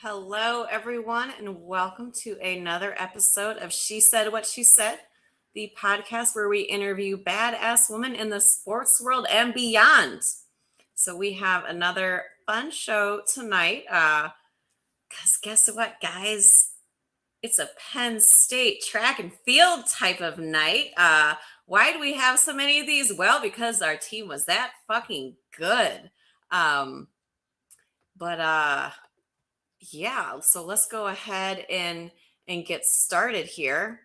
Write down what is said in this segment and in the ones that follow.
Hello, everyone, and welcome to another episode of She Said What She Said, the podcast where we interview badass women in the sports world and beyond. So we have another fun show tonight. Because guess what, guys? It's a Penn State track and field type of night. Why do we have so many of these? Well, because our team was that fucking good. Yeah, so let's go ahead and get started here.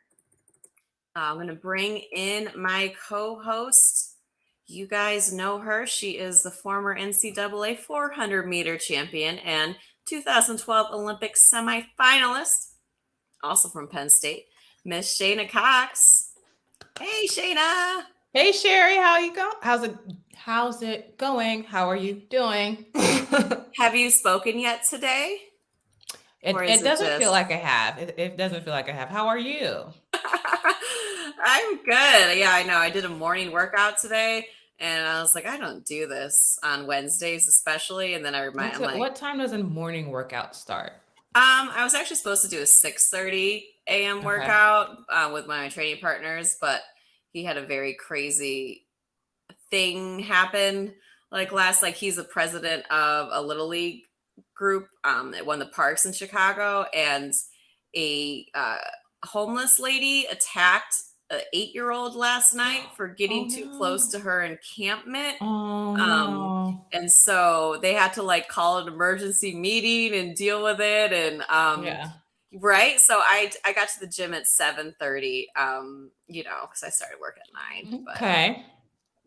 I'm going to bring in my co-host. You guys know her. She is the former NCAA 400 meter champion and 2012 Olympic semifinalist, also from Penn State, Miss Shayna Cox. Hey, Shayna. Hey Sherry, how you go? How's it going? How are you doing? Have you spoken yet today? It doesn't feel like I have. It doesn't feel like I have. How are you? I'm good. Yeah, I know. I did a morning workout today, and I was like, I don't do this on Wednesdays, especially. And then What time does a morning workout start? I was actually supposed to do a 6:30 a.m. workout with my training partners, but he had a very crazy thing happen. He's the president of a little league group at one of the parks in Chicago, and a homeless lady attacked an 8-year-old last night for getting too close to her encampment. And so they had to call an emergency meeting and deal with it. And right. So I got to the gym at 7:30, because I started work at 9. Okay.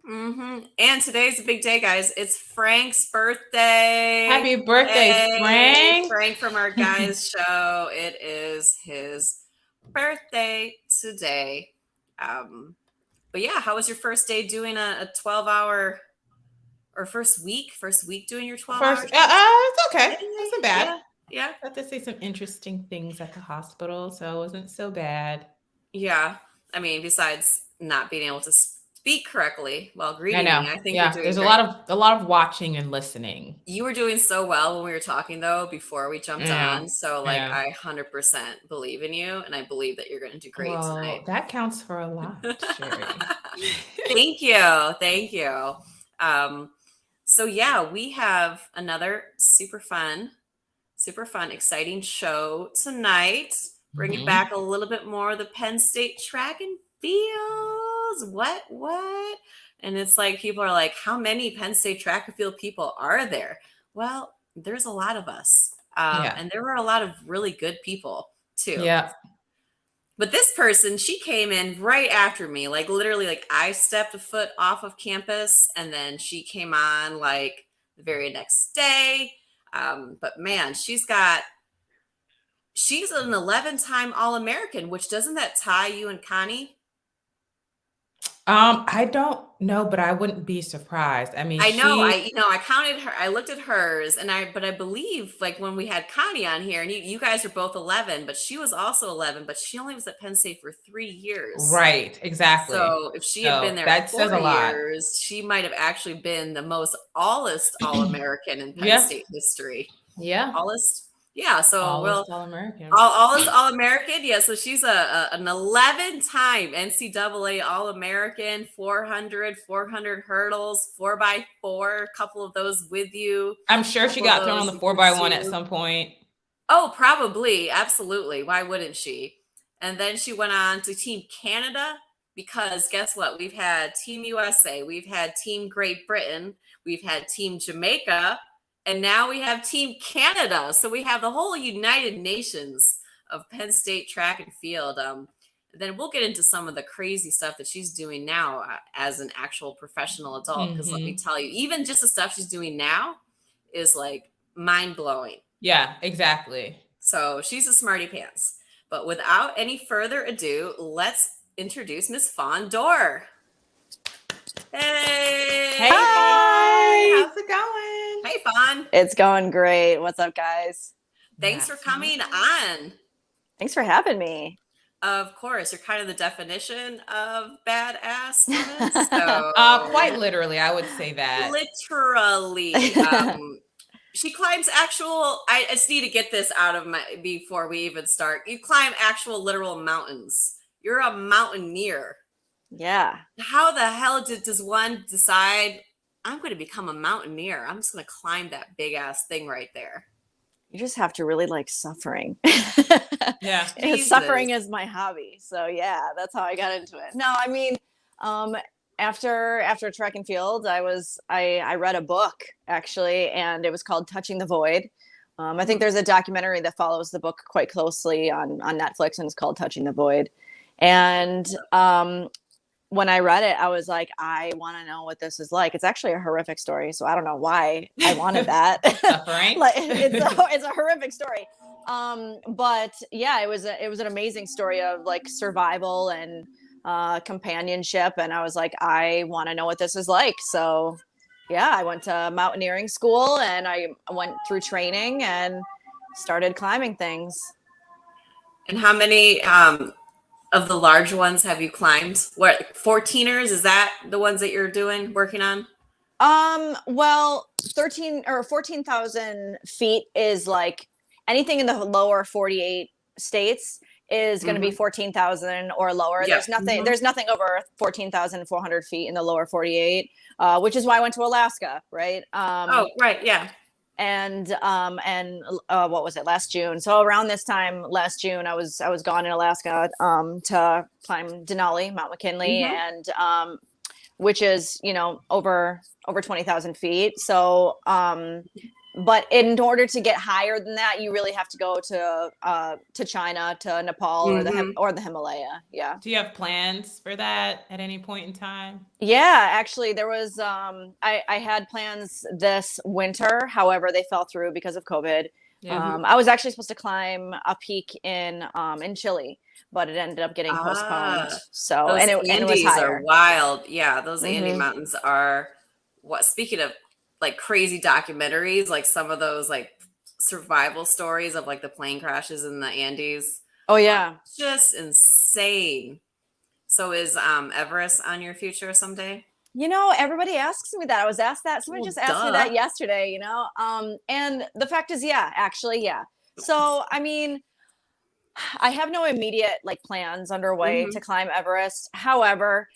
And today's a big day, guys. It's Frank's birthday. Happy birthday, Frank. Frank from our guys show. It is his birthday today. But yeah, how was your first day doing a 12-hour or first week doing your 12 hours? It's okay. It wasn't bad. Yeah. I had to say some interesting things at the hospital, so it wasn't so bad. Yeah. I mean, besides not being able to speak correctly while greeting me, I think you're doing there's great. a lot of watching and listening. You were doing so well when we were talking, though, before we jumped on. So, I 100% believe in you, and I believe that you're going to do great tonight. That counts for a lot, Sherry. Thank you. So, yeah, we have another super fun, exciting show tonight. Bringing back a little bit more of the Penn State track and fields. What? And it's like, people are like, how many Penn State track and field people are there? Well, there's a lot of us. And there were a lot of really good people too. Yeah. But this person, she came in right after me. Literally, I stepped a foot off of campus, and then she came on the very next day. But man, she's an 11-time All-American, which doesn't that tie you and Connie? I don't know, but I wouldn't be surprised. I mean, I know. I counted her. I looked at hers, but I believe when we had Connie on here, and you guys are both 11, but she was also 11, but she only was at Penn State for 3 years. Right. Exactly. So if she had been there 4 years, she might have actually been the most All-American in Penn State history. Yeah. Yeah, so All-American. All-American. Yeah, so she's an 11-time NCAA All-American, 400 hurdles, 4x4, a couple of those with you. I'm sure she got thrown on the 4x1 at some point. Oh, probably. Absolutely. Why wouldn't she? And then she went on to Team Canada, because guess what? We've had Team USA, we've had Team Great Britain, we've had Team Jamaica, and now we have Team Canada. So we have the whole United Nations of Penn State track and field. Then we'll get into some of the crazy stuff that she's doing now as an actual professional adult. Because let me tell you, even just the stuff she's doing now is mind-blowing. Yeah, exactly. So she's a smarty pants. But without any further ado, let's introduce Miss Fawn Dorr. Hey! Hi! How's it going? Hey, Fawn. It's going great. What's up, guys? Thanks for coming on. Thanks for having me. Of course, you're kind of the definition of badass women. So quite literally, I would say that. Literally. She climbs actual. I just need to get this out of my before we even start. You climb actual literal mountains. You're a mountaineer. Yeah. How the hell does one decide I'm going to become a mountaineer? I'm just going to climb that big ass thing right there. You just have to really like suffering. Yeah. Suffering is my hobby. So yeah, that's how I got into it. No, I mean, after track and field, I read a book actually, and it was called Touching the Void. I think there's a documentary that follows the book quite closely on Netflix, and it's called Touching the Void. And when I read it, I was like, I want to know what this is like. It's actually a horrific story, so I don't know why I wanted that. Like, it's a horrific story. But yeah, it was an amazing story of like survival and companionship, and I was like, I want to know what this is like. So yeah, I went to mountaineering school, and I went through training and started climbing things. And how many of the large ones have you climbed? What, 14ers? Is that the ones that you're working on? Well, 13 or 14,000 feet is like anything in the lower 48 states is going to be 14,000 or lower. Yeah. There's nothing over 14,400 feet in the lower 48, which is why I went to Alaska. Right. Oh, right. Yeah. And what was it, last June? So around this time last June, I was gone in Alaska to climb Denali, Mount McKinley, and which is, you know, over 20,000 feet. So but in order to get higher than that, you really have to go to China, to Nepal, or the Himalaya. Yeah. Do you have plans for that at any point in time? Yeah, actually, there was. I had plans this winter. However, they fell through because of COVID. Yeah. I was actually supposed to climb a peak in Chile, but it ended up getting postponed. So those and it was Andes higher. are wild. Yeah, those Andes mountains are what. Speaking of like crazy documentaries, like some of those like survival stories of like the plane crashes in the Andes. Oh yeah, just insane. So is Everest on your future someday? You know, everybody asks me that. I was asked that. Someone just asked me that yesterday, you know? And the fact is, yeah, actually, yeah. So, I mean, I have no immediate like plans underway to climb Everest. However,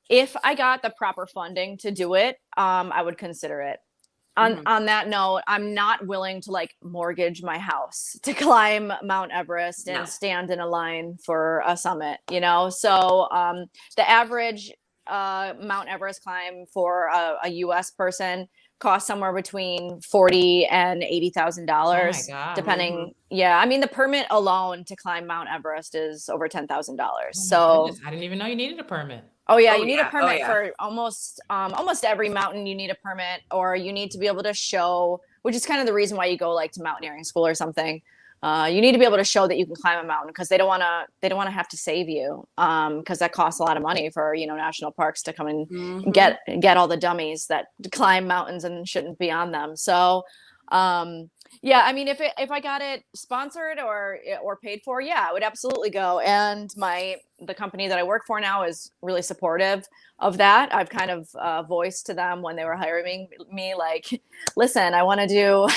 if I got the proper funding to do it, I would consider it. On that note, I'm not willing to like mortgage my house to climb Mount Everest and stand in a line for a summit, you know? So the average Mount Everest climb for a US person costs somewhere between $40,000 and $80,000, depending. Yeah, I mean the permit alone to climb Mount Everest is over $10,000. So goodness. I didn't even know you needed a permit. Oh yeah, you need a permit for almost every mountain. You need a permit, or you need to be able to show, which is kind of the reason why you go like to mountaineering school or something. You need to be able to show that you can climb a mountain, because they don't want to have to save you, because that costs a lot of money for, you know, national parks to come and get all the dummies that climb mountains and shouldn't be on them. So yeah, I mean, if I got it sponsored or paid for, yeah, I would absolutely go. And the company that I work for now is really supportive of that. I've kind of voiced to them when they were hiring me, like, listen, I want to do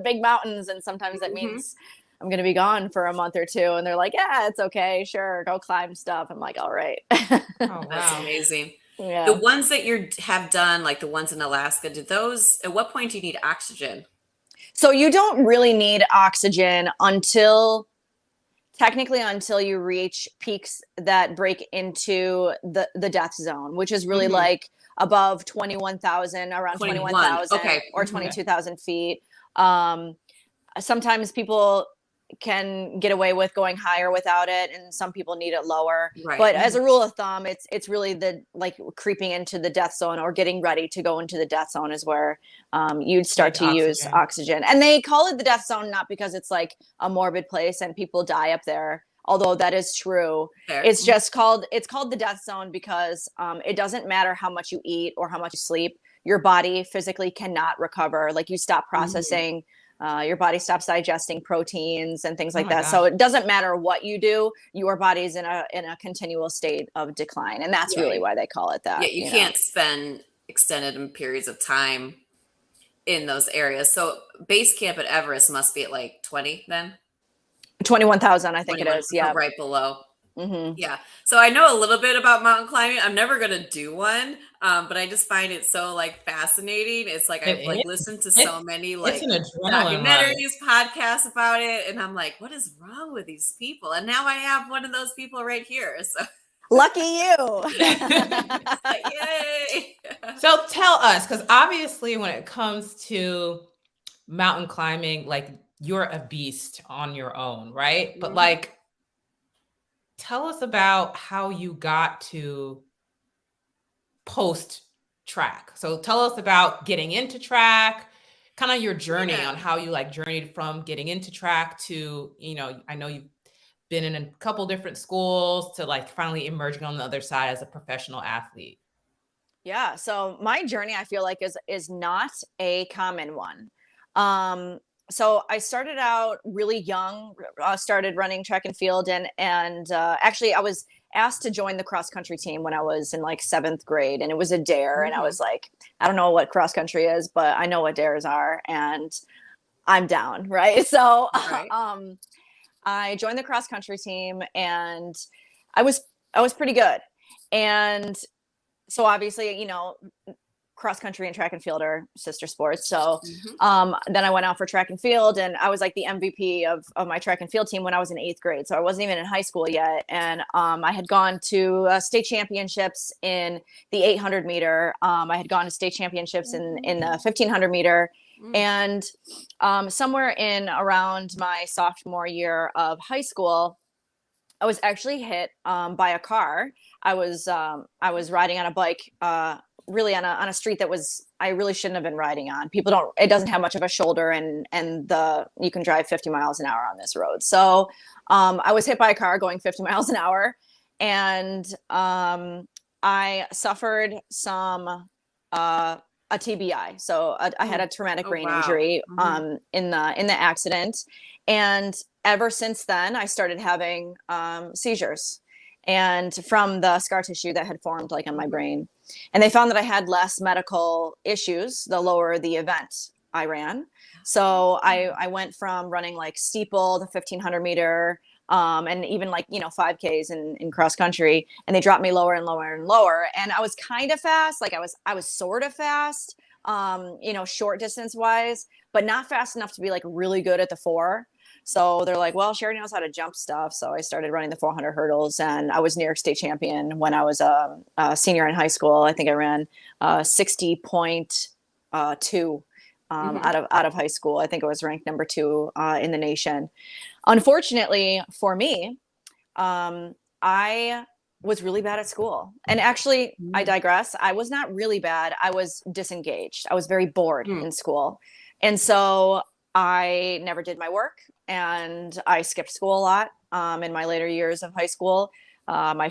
big mountains, and sometimes that means I'm going to be gone for a month or two. And they're like, yeah, it's okay. Sure. Go climb stuff. I'm like, all right. Oh, wow. That's amazing. Yeah. The ones that you have done, like the ones in Alaska, at what point do you need oxygen? So you don't really need oxygen until you reach peaks that break into the death zone, which is really like above 21,000, around 21,000 or 22,000 feet. Sometimes people can get away with going higher without it, and some people need it lower. Right. But as a rule of thumb, it's really the like creeping into the death zone or getting ready to go into the death zone is where you'd start to use oxygen. And they call it the death zone not because it's like a morbid place and people die up there, although that is true. It's just called the death zone because it doesn't matter how much you eat or how much you sleep, your body physically cannot recover. Like you stop processing. Your body stops digesting proteins and things like that. Gosh. So it doesn't matter what you do, your body's in a continual state of decline. And that's really why they call it that. Yeah, you can't spend extended periods of time in those areas. So base camp at Everest must be at like 20 then? 21,000, I think 21, it is. Yeah. right below. Mm-hmm. Yeah. So I know a little bit about mountain climbing. I'm never going to do one, but I just find it so like fascinating. It's like I've like listened to so many like an adrenaline documentaries, podcasts about it, and I'm like, what is wrong with these people? And now I have one of those people right here. So lucky you. like, yay. So tell us, because obviously when it comes to mountain climbing, like you're a beast on your own, right? But like, tell us about how you got to post track. So tell us about getting into track, kind of your journey on how you like journeyed from getting into track to, you know, I know you've been in a couple different schools to like finally emerging on the other side as a professional athlete. Yeah. So my journey, I feel like is not a common one. So I started out really young, started running track and field, and actually I was asked to join the cross country team when I was in like 7th grade, and it was a dare, and I was like, I don't know what cross country is, but I know what dares are, and I'm down, right? So I joined the cross country team, and I was pretty good, and so obviously, you know, cross country and track and field are sister sports. So then I went out for track and field, and I was like the MVP of my track and field team when I was in 8th grade. So I wasn't even in high school yet. And I had gone to state championships in the 800 meter. I had gone to state championships in the 1500 meter. And somewhere in around my sophomore year of high school, I was actually hit by a car. I was riding on a bike, really on a street that I really shouldn't have been riding on. It doesn't have much of a shoulder, and you can drive 50 miles an hour on this road. So I was hit by a car going 50 miles an hour, and I suffered a TBI. So I had a traumatic brain injury in the accident. And ever since then, I started having seizures, and from the scar tissue that had formed like on my brain. And they found that I had less medical issues the lower the event I ran. So I went from running like steeple, the 1500 meter, and even like, you know, 5Ks in cross country, and they dropped me lower and lower and lower. And I was kind of fast. Like I was sort of fast, you know, short distance wise, but not fast enough to be like really good at the 4. So they're like, well, she already knows how to jump stuff. So I started running the 400 hurdles, and I was New York State champion when I was a senior in high school. I think I ran 60.2 out of high school. I think I was ranked number 2 in the nation. Unfortunately for me, I was really bad at school. And actually, I digress. I was not really bad. I was disengaged. I was very bored in school. And so I never did my work, and I skipped school a lot in my later years of high school. My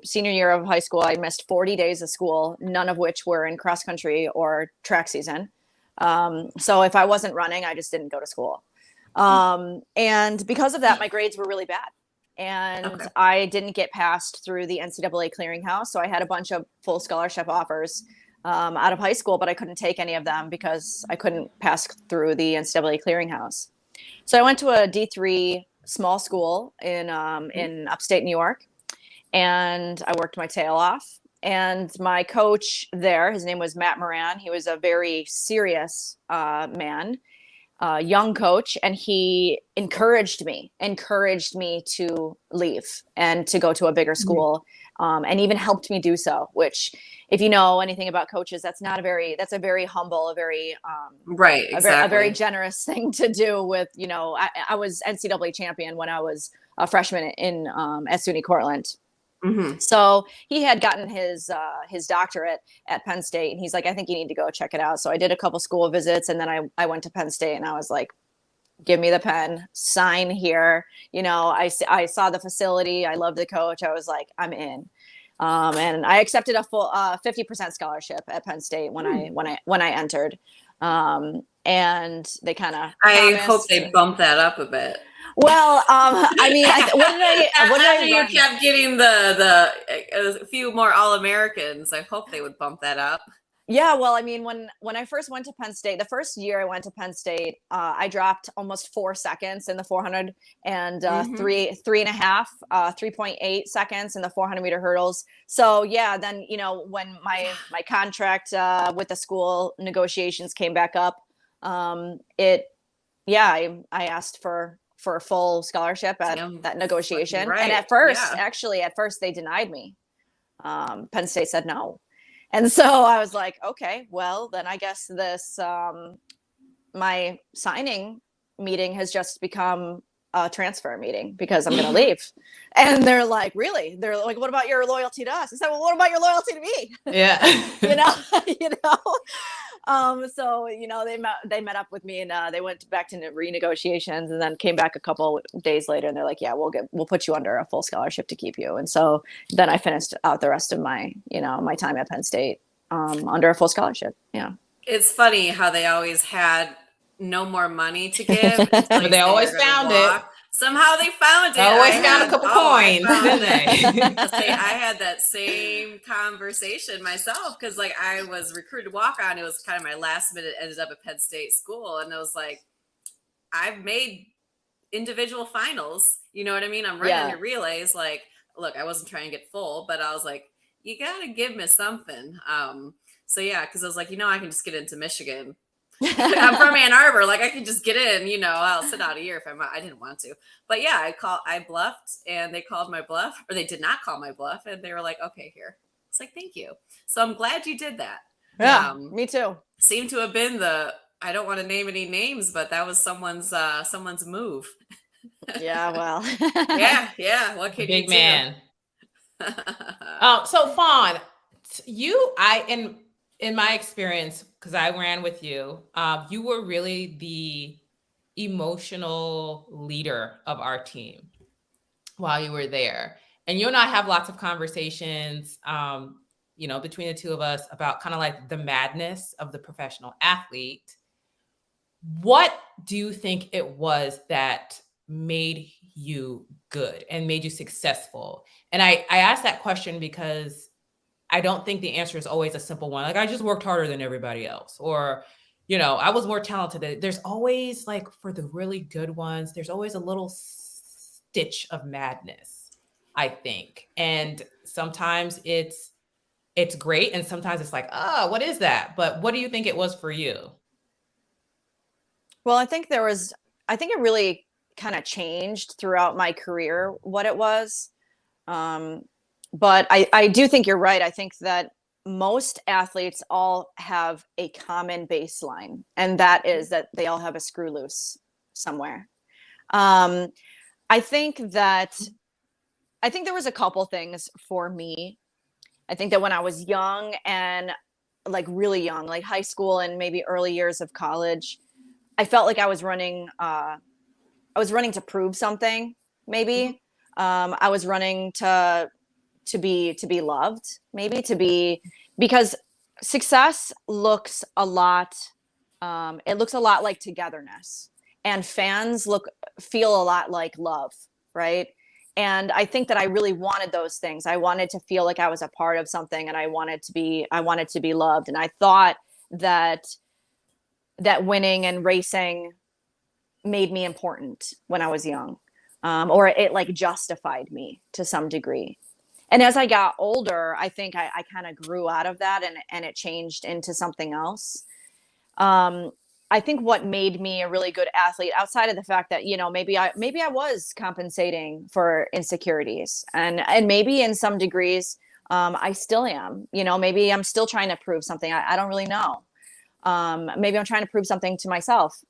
senior year of high school, I missed 40 days of school, none of which were in cross country or track season. So if I wasn't running, I just didn't go to school. And because of that, my grades were really bad. And I didn't get passed through the NCAA clearinghouse. So I had a bunch of full scholarship offers out of high school, but I couldn't take any of them because I couldn't pass through the NCAA clearinghouse. So I went to a D3 small school in upstate New York, and I worked my tail off. And my coach there, his name was Matt Moran. He was a very serious man, young coach, and he encouraged me to leave and to go to a bigger school, and even helped me do so, which, if you know anything about coaches, that's a very humble, a very a very generous thing to do with, you know, I was NCAA champion when I was a freshman at SUNY Cortland. So he had gotten his doctorate at Penn State, and he's like, I think you need to go check it out. So I did a couple school visits, and then I went to Penn State, and I was like, give me the pen, sign here. You know, I saw the facility. I loved the coach. I was like, I'm in. And I accepted a full 50% scholarship at Penn State when I entered. And they kind of, I hope they bump that up a bit. Well, I mean, after you kept getting the a few more All-Americans, I hope they would bump that up. Yeah, well, I mean, when I first went to Penn State, the first year I went to Penn State, I dropped almost 4 seconds in the 400 and Mhm. three and a half, 3.8 seconds in the 400-meter hurdles. So yeah, then when my contract with the school negotiations came back up, it yeah, I asked for a full scholarship at Damn that fucking negotiation, and right. at first, Yeah. actually, at first they denied me. Penn State said no. And so I was like, okay, well, then I guess this my signing meeting has just become a transfer meeting because I'm going to leave. And they're like, really? They're like, what about your loyalty to us? I said, well, what about your loyalty to me? Yeah. you know, you know. So they met up with me and they went back to renegotiations and then came back a couple days later and they're like, yeah, we'll put you under a full scholarship to keep you. And so then I finished out the rest of my my time at Penn State under a full scholarship. Yeah. It's funny how they always had no more money to give until But you they say always you're gonna found it. walk. Somehow they found it. Always found a couple coins, didn't they? I had that same conversation myself because like I was recruited walk on. It was kind of my last minute. Ended up at Penn State school, and it was like I've made individual finals. You know what I mean? I'm running your relays. Like, look, I wasn't trying to get full, but I was like, you gotta give me something. So yeah, because I was like, I can just get into Michigan. I'm from Ann Arbor. Like I could just get in, I'll sit out a year if I didn't want to. But yeah, I bluffed and they called my bluff, or they did not call my bluff. And they were like, okay, here. It's like, thank you. So I'm glad you did that. Yeah, me too. Seemed to have been I don't want to name any names, but that was someone's move. Yeah, well. yeah. What can Big you man. So Fawn, in my experience, because I ran with you, you were really the emotional leader of our team while you were there. And you and I have lots of conversations, between the two of us about kind of like the madness of the professional athlete. What do you think it was that made you good and made you successful? And I asked that question because I don't think the answer is always a simple one. Like I just worked harder than everybody else, or, I was more talented. There's always like for the really good ones, there's always a little stitch of madness, I think. And sometimes it's great. And sometimes it's like, oh, what is that? But what do you think it was for you? Well, I think it really kind of changed throughout my career what it was. But I do think you're right. I think that most athletes all have a common baseline, and that is that they all have a screw loose somewhere. I think there was a couple things for me. I think that when I was young and like really young, like high school and maybe early years of college, I felt like I was running to prove something, maybe. I was running to be loved, maybe because success looks a lot like togetherness, and fans feel a lot like love, right? And I think that I really wanted those things. I wanted to feel like I was a part of something, and I wanted to be loved. And I thought that winning and racing made me important when I was young, or it like justified me to some degree. And as I got older, I think I kind of grew out of that and it changed into something else. I think what made me a really good athlete, outside of the fact that, maybe I was compensating for insecurities, and maybe in some degrees, I still am, maybe I'm still trying to prove something. I don't really know. Maybe I'm trying to prove something to myself.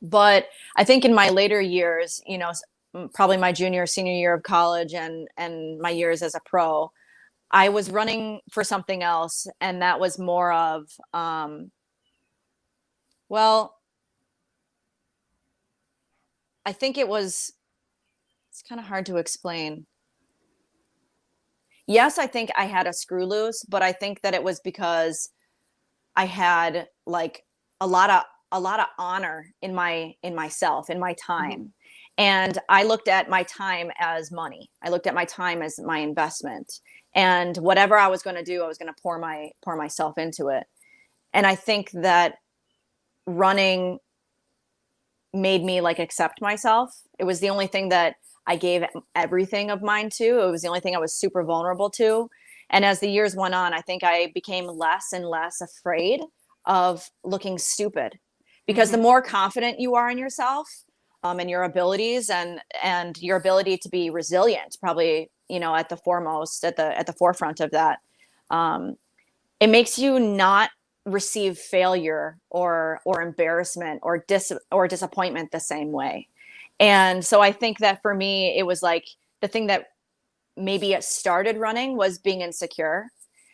But I think in my later years, probably my junior, senior year of college and my years as a pro, I was running for something else. And that was more of, I think it's kind of hard to explain. Yes, I think I had a screw loose, but I think that it was because I had like a lot of honor in myself, in my time. And I looked at my time as money. I looked at my time as my investment. And whatever I was going to do, I was going to pour myself into it. And I think that running made me like accept myself. It was the only thing that I gave everything of mine to. It was the only thing I was super vulnerable to. And as the years went on, I think I became less and less afraid of looking stupid, because the more confident you are in yourself, and your abilities and your ability to be resilient, probably, at the foremost, at the forefront of that, it makes you not receive failure or embarrassment or disappointment the same way. And so I think that for me, it was like the thing that maybe it started running was being insecure.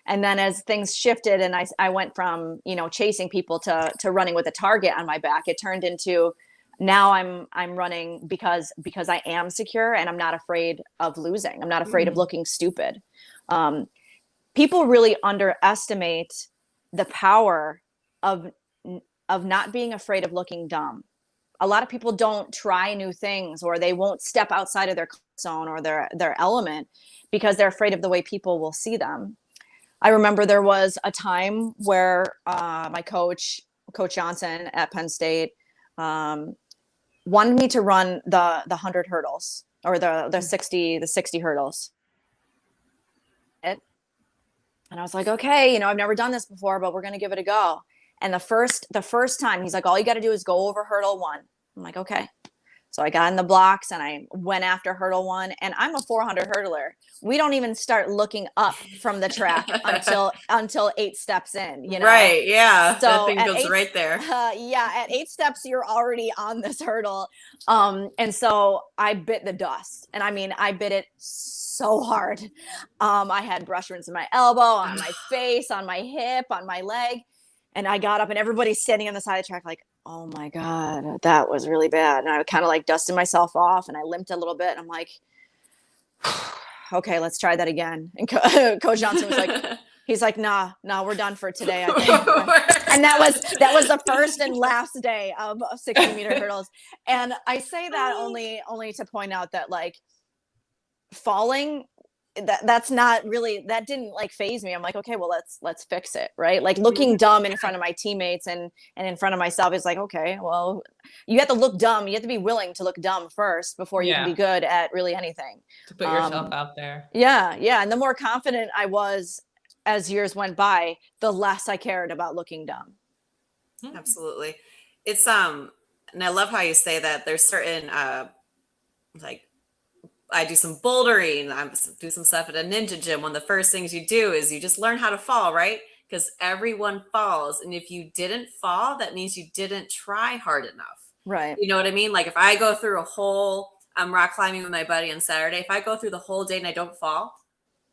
And then as things shifted and I went from, chasing people to running with a target on my back, it turned into, now I'm running because I am secure and I'm not afraid of losing. I'm not afraid of looking stupid. People really underestimate the power of not being afraid of looking dumb. A lot of people don't try new things, or they won't step outside of their comfort zone or their element because they're afraid of the way people will see them. I remember there was a time where my Coach Johnson at Penn State, wanted me to run the 100 hurdles, or the 60 hurdles. And I was like, okay, I've never done this before, but we're going to give it a go. And the first time he's like, all you got to do is go over hurdle 1. I'm like, okay. So I got in the blocks and I went after hurdle 1, and I'm a 400 hurdler. We don't even start looking up from the track until 8 steps in, Right. Yeah. So that thing goes right there. At 8 steps, you're already on this hurdle. And so I bit the dust, and I mean, I bit it so hard. I had brush wounds in my elbow, on my face, on my hip, on my leg. And I got up and everybody's standing on the side of the track like, oh my God, that was really bad. And I kind of like dusted myself off and I limped a little bit. And I'm like, okay, let's try that again. And Coach Johnson was like, he's like, nah, we're done for today, I think. And that was the first and last day of 60-meter hurdles. And I say that only to point out that, like, falling, that's not really, that didn't like phase me. I'm like, okay, well, let's fix it, right? Like, looking dumb in front of my teammates and in front of myself is like, okay, well, you have to look dumb. You have to be willing to look dumb first before you can be good at really anything. To put yourself out there. Yeah. And the more confident I was as years went by, the less I cared about looking dumb. Absolutely. It's and I love how you say that. There's certain like, I do some bouldering, I do some stuff at a ninja gym. One of the first things you do is you just learn how to fall, right? Because everyone falls. And if you didn't fall, that means you didn't try hard enough. Right. You know what I mean? Like, if I go through I'm rock climbing with my buddy on Saturday. If I go through the whole day and I don't fall,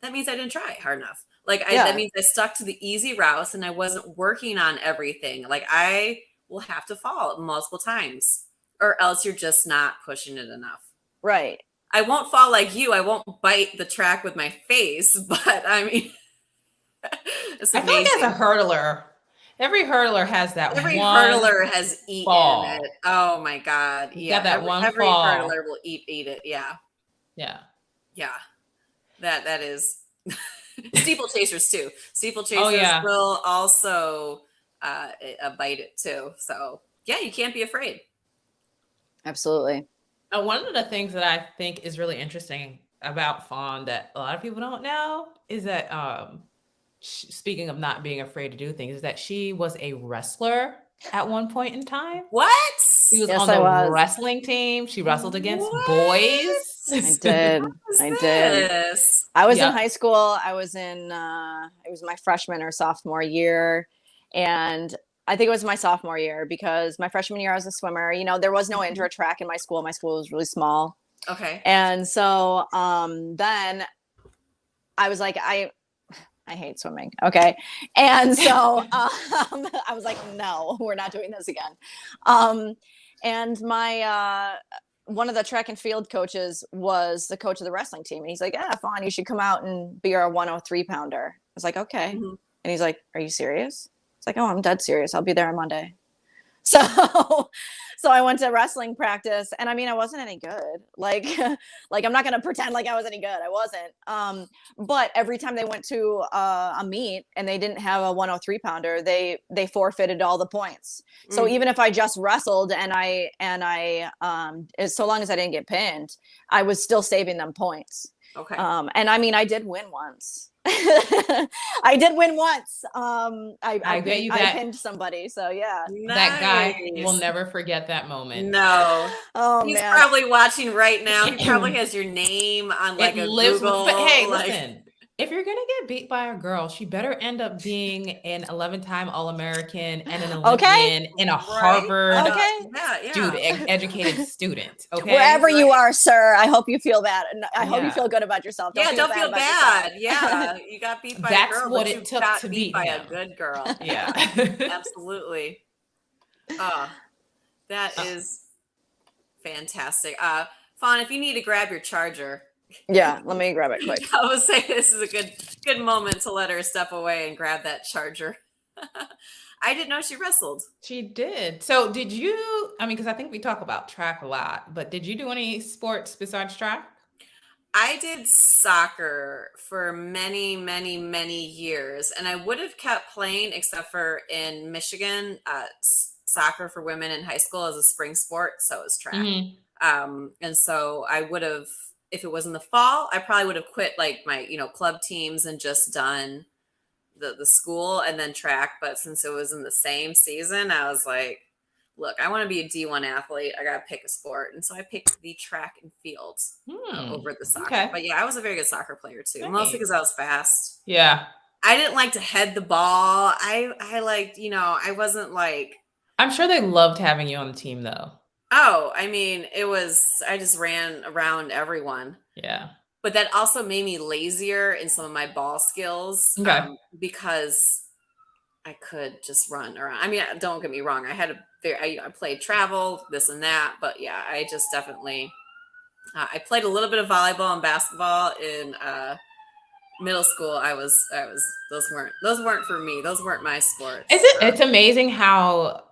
that means I didn't try hard enough. Like, that means I stuck to the easy routes and I wasn't working on everything. Like, I will have to fall multiple times, or else you're just not pushing it enough. Right. I won't fall like you. I won't bite the track with my face, but I mean, it's amazing. I feel like as a hurdler, every hurdler has that every one hurdler has eaten fall. it. Oh my God. Yeah. That every fall. hurdler will eat it. Yeah. Yeah. Yeah. That is steeplechasers too. Steeplechasers will also bite it too. So yeah, you can't be afraid. Absolutely. One of the things that I think is really interesting about Fawn that a lot of people don't know is that, speaking of not being afraid to do things, is that she was a wrestler at one point in time. What? She was on the wrestling team. She wrestled against boys. I did. I was in high school. I was in, it was my freshman or sophomore year. And I think it was my sophomore year, because my freshman year I was a swimmer. There was no indoor track in my school. My school was really small. Okay. And so then I was like, I hate swimming. Okay. And so I was like, no, we're not doing this again. And my one of the track and field coaches was the coach of the wrestling team. And he's like, Fawn, you should come out and be our 103 pounder. I was like, okay. And he's like, are you serious? Like, oh, I'm dead serious. I'll be there on Monday. So I went to wrestling practice, and I mean, I wasn't any good. Like I'm not gonna pretend like I was any good. I wasn't. But every time they went to a meet and they didn't have a 103 pounder, they forfeited all the points. So even if I just wrestled and I so long as I didn't get pinned, I was still saving them points. Okay. And I mean, I did win once. I did win once. I pinned somebody. So yeah. Nice. That guy will never forget that moment. No. Oh, he's man. probably watching right now. He probably has your name on like Google. But hey, listen. If you're gonna get beat by a girl, she better end up being an 11-time All-American and an Olympian and a Harvard educated student. Okay, wherever you are, sir, I hope you feel bad. I hope you feel good about yourself. Don't feel bad. Yeah, you got beat by a girl. That's what it took to beat by a good girl. Yeah, absolutely. That is fantastic. Fawn, if you need to grab your charger. Yeah, let me grab it quick. I would say this is a good moment to let her step away and grab that charger. I didn't know she wrestled. She did. So did you, I mean, because I think we talk about track a lot, but did you do any sports besides track? I did soccer for many, many, many years, and I would have kept playing except for in Michigan, soccer for women in high school is a spring sport, so is track. And so I would have, if it was in the fall, I probably would have quit like my, club teams and just done the school and then track. But since it was in the same season, I was like, look, I want to be a D1 athlete. I got to pick a sport. And so I picked the track and field over the soccer. Okay. But yeah, I was a very good soccer player too, mostly because I was fast. Yeah. I didn't like to head the ball. I liked, I wasn't like. I'm sure they loved having you on the team though. Oh, I mean, I just ran around everyone. Yeah. But that also made me lazier in some of my ball skills because I could just run around. I mean, don't get me wrong. I played travel, this and that. But yeah, I just definitely, I played a little bit of volleyball and basketball in middle school. Those weren't for me. Those weren't my sports. It's amazing how,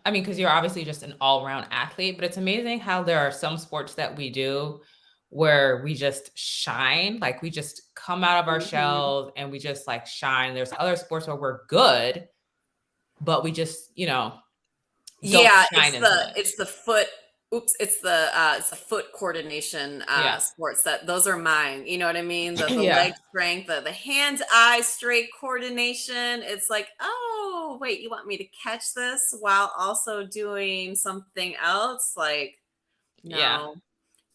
I mean, because you're obviously just an all-around athlete, but it's amazing how there are some sports that we do where we just shine, like we just come out of our shells and we just like shine. There's other sports where we're good, but we just, don't shine it's the foot. Oops, it's the foot coordination sports those are mine. You know what I mean? The leg strength, the hand-eye straight coordination. It's like, oh, wait, you want me to catch this while also doing something else? Like, no. Yeah.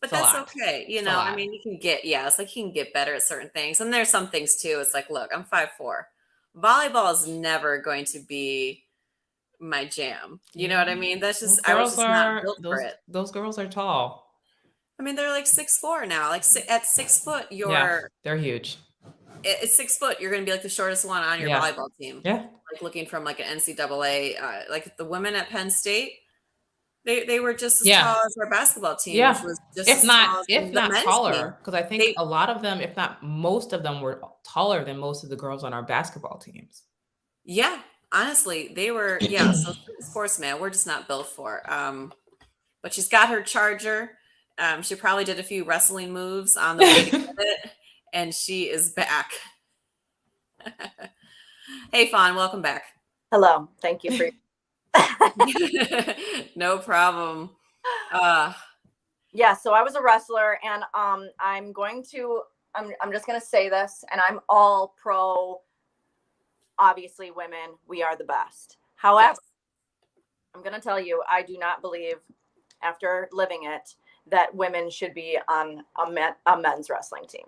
But that's okay. I mean, you can get, it's like you can get better at certain things. And there's some things too. It's like, look, I'm 5'4". Volleyball is never going to be my jam. You know what I mean? That's just, I was just not built for it. Those girls are tall. I mean, they're like 6'4" now. Like at 6 foot, they're huge. At 6 foot, you're going to be like the shortest one on your volleyball team. Yeah. Like looking from like an NCAA, like the women at Penn State, they were just as tall as our basketball team, which was just if not taller. Because I think a lot of them, if not most of them, were taller than most of the girls on our basketball teams. Yeah. Honestly, they were, so sportsman, we're just not built for. But she's got her charger. She probably did a few wrestling moves on the way to get it, and she is back. Hey, Fawn, welcome back. Hello. Thank you for no problem. So I was a wrestler, and I'm just going to say this, and I'm all pro. Obviously, women, we are the best. However, I'm going to tell you, I do not believe, after living it, that women should be on a men's wrestling team.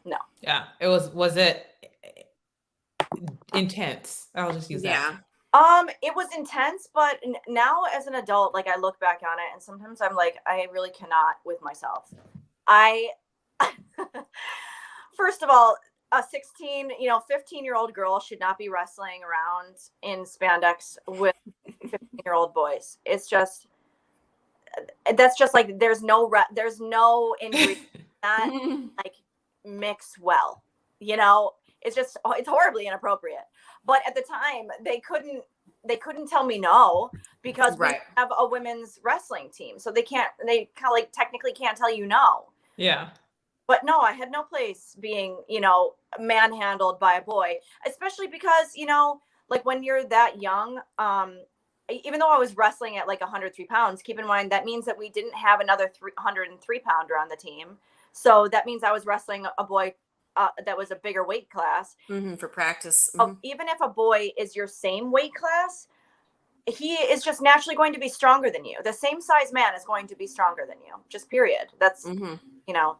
No. Yeah. Was it intense? I'll just use that. It was intense, but now as an adult, like I look back on it and sometimes I'm like, I really cannot with myself. First of all, a 15-year-old girl should not be wrestling around in spandex with 15-year-old boys. It's just, that's just like, there's no injury that like mix well, it's horribly inappropriate. But at the time they couldn't they couldn't tell me no because Right. we have a women's wrestling team. So they kind of like technically can't tell you no. Yeah. But no, I had no place being, you know, manhandled by a boy, especially because, you know, like when you're that young, even though I was wrestling at like 103 pounds, keep in mind that means that we didn't have another 103 pounder on the team. So that means I was wrestling a boy that was a bigger weight class. For practice. Even if a boy is your same weight class, he is just naturally going to be stronger than you. The same size man is going to be stronger than you, just period. That's, you know,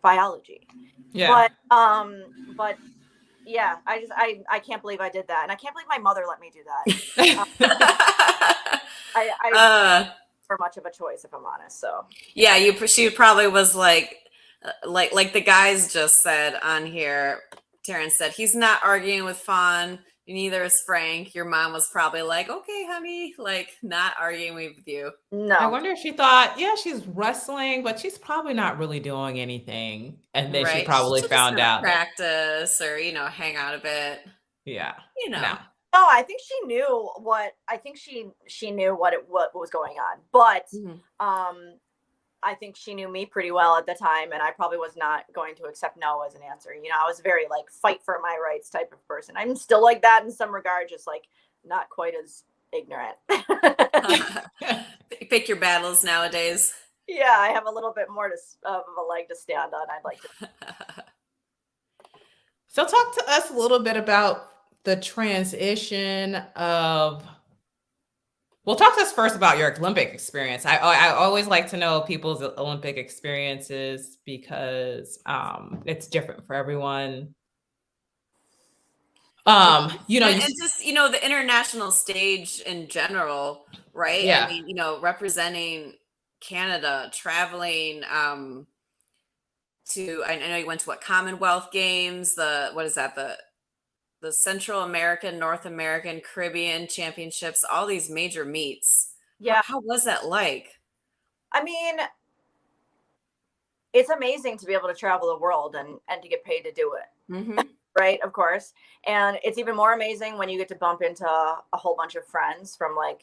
biology. Yeah. But yeah, I can't believe I did that. And I can't believe my mother let me do that. I for much of a choice, if I'm honest. So yeah, she probably was like the guys just said on here. Terrence said he's not arguing with Fawn, neither is Frank. Your mom was probably like, okay, honey, like not arguing with you. No. I wonder if she thought, yeah, she's wrestling, but she's probably not really doing anything. And then she probably found out practice or, you know, hang out a bit. Yeah. You know. No, I think she knew she knew what was going on. But I think she knew me pretty well at the time, and I probably was not going to accept no as an answer. You know, I was very like fight for my rights type of person. I'm still like that in some regard, just like not quite as ignorant. Pick your battles nowadays. Yeah, I have a little bit more of a leg to stand on. I'd like to. So talk to us a little bit about the transition of, well, talk to us first about your Olympic experience. I always like to know people's Olympic experiences because it's different for everyone. You know, and just, you know, the international stage in general, right? Yeah. I mean, you know, representing Canada, traveling to, I know you went to what, Commonwealth Games, what is that, the Central American, North American, Caribbean championships, all these major meets. Yeah. How was that like? I mean, it's amazing to be able to travel the world and to get paid to do it. Right, of course. And it's even more amazing when you get to bump into a whole bunch of friends from like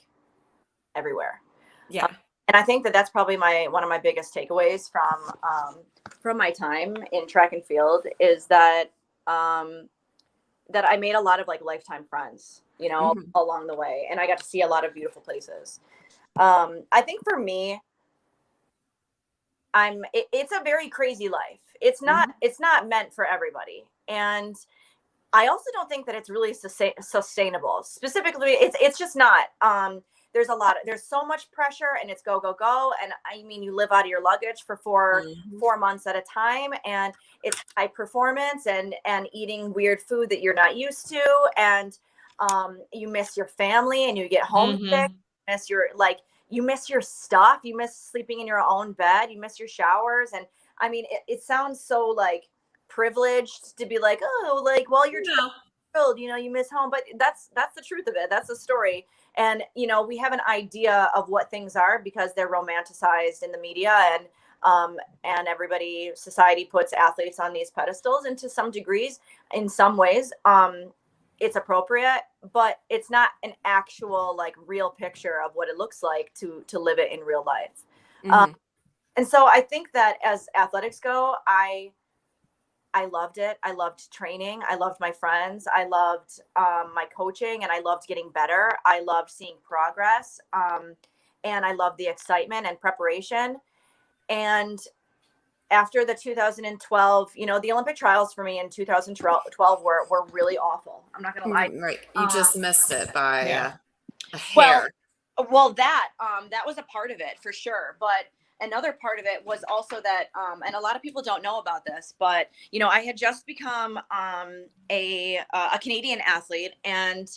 everywhere. Yeah. And I think that that's probably one of my biggest takeaways from my time in track and field is that that I made a lot of like lifetime friends, you know, along the way. And I got to see a lot of beautiful places. I think for me, it's a very crazy life. It's not meant for everybody. And I also don't think that it's really sustainable. Specifically, it's just not. There's so much pressure, and it's go, go, go. And I mean, you live out of your luggage for four months at a time, and it's high performance and eating weird food that you're not used to. And you miss your family and you get homesick. You miss your stuff. You miss sleeping in your own bed. You miss your showers. And I mean, it sounds so like privileged to be like, oh, like, well, you're thrilled, you know, you miss home, but that's the truth of it. That's the story. And, you know, we have an idea of what things are because they're romanticized in the media, and society puts athletes on these pedestals, and to some degrees, in some ways, it's appropriate, but it's not an actual like real picture of what it looks like to live it in real life. And so I think that as athletics go, I loved it. I loved training. I loved my friends. I loved my coaching, and I loved getting better. I loved seeing progress. And I loved the excitement and preparation. And after the 2012, you know, the Olympic trials for me in 2012 were really awful. I'm not going to lie. Right. You just missed it by a hair. Well, that was a part of it for sure. But another part of it was also that, and a lot of people don't know about this, but, you know, I had just become a Canadian athlete. And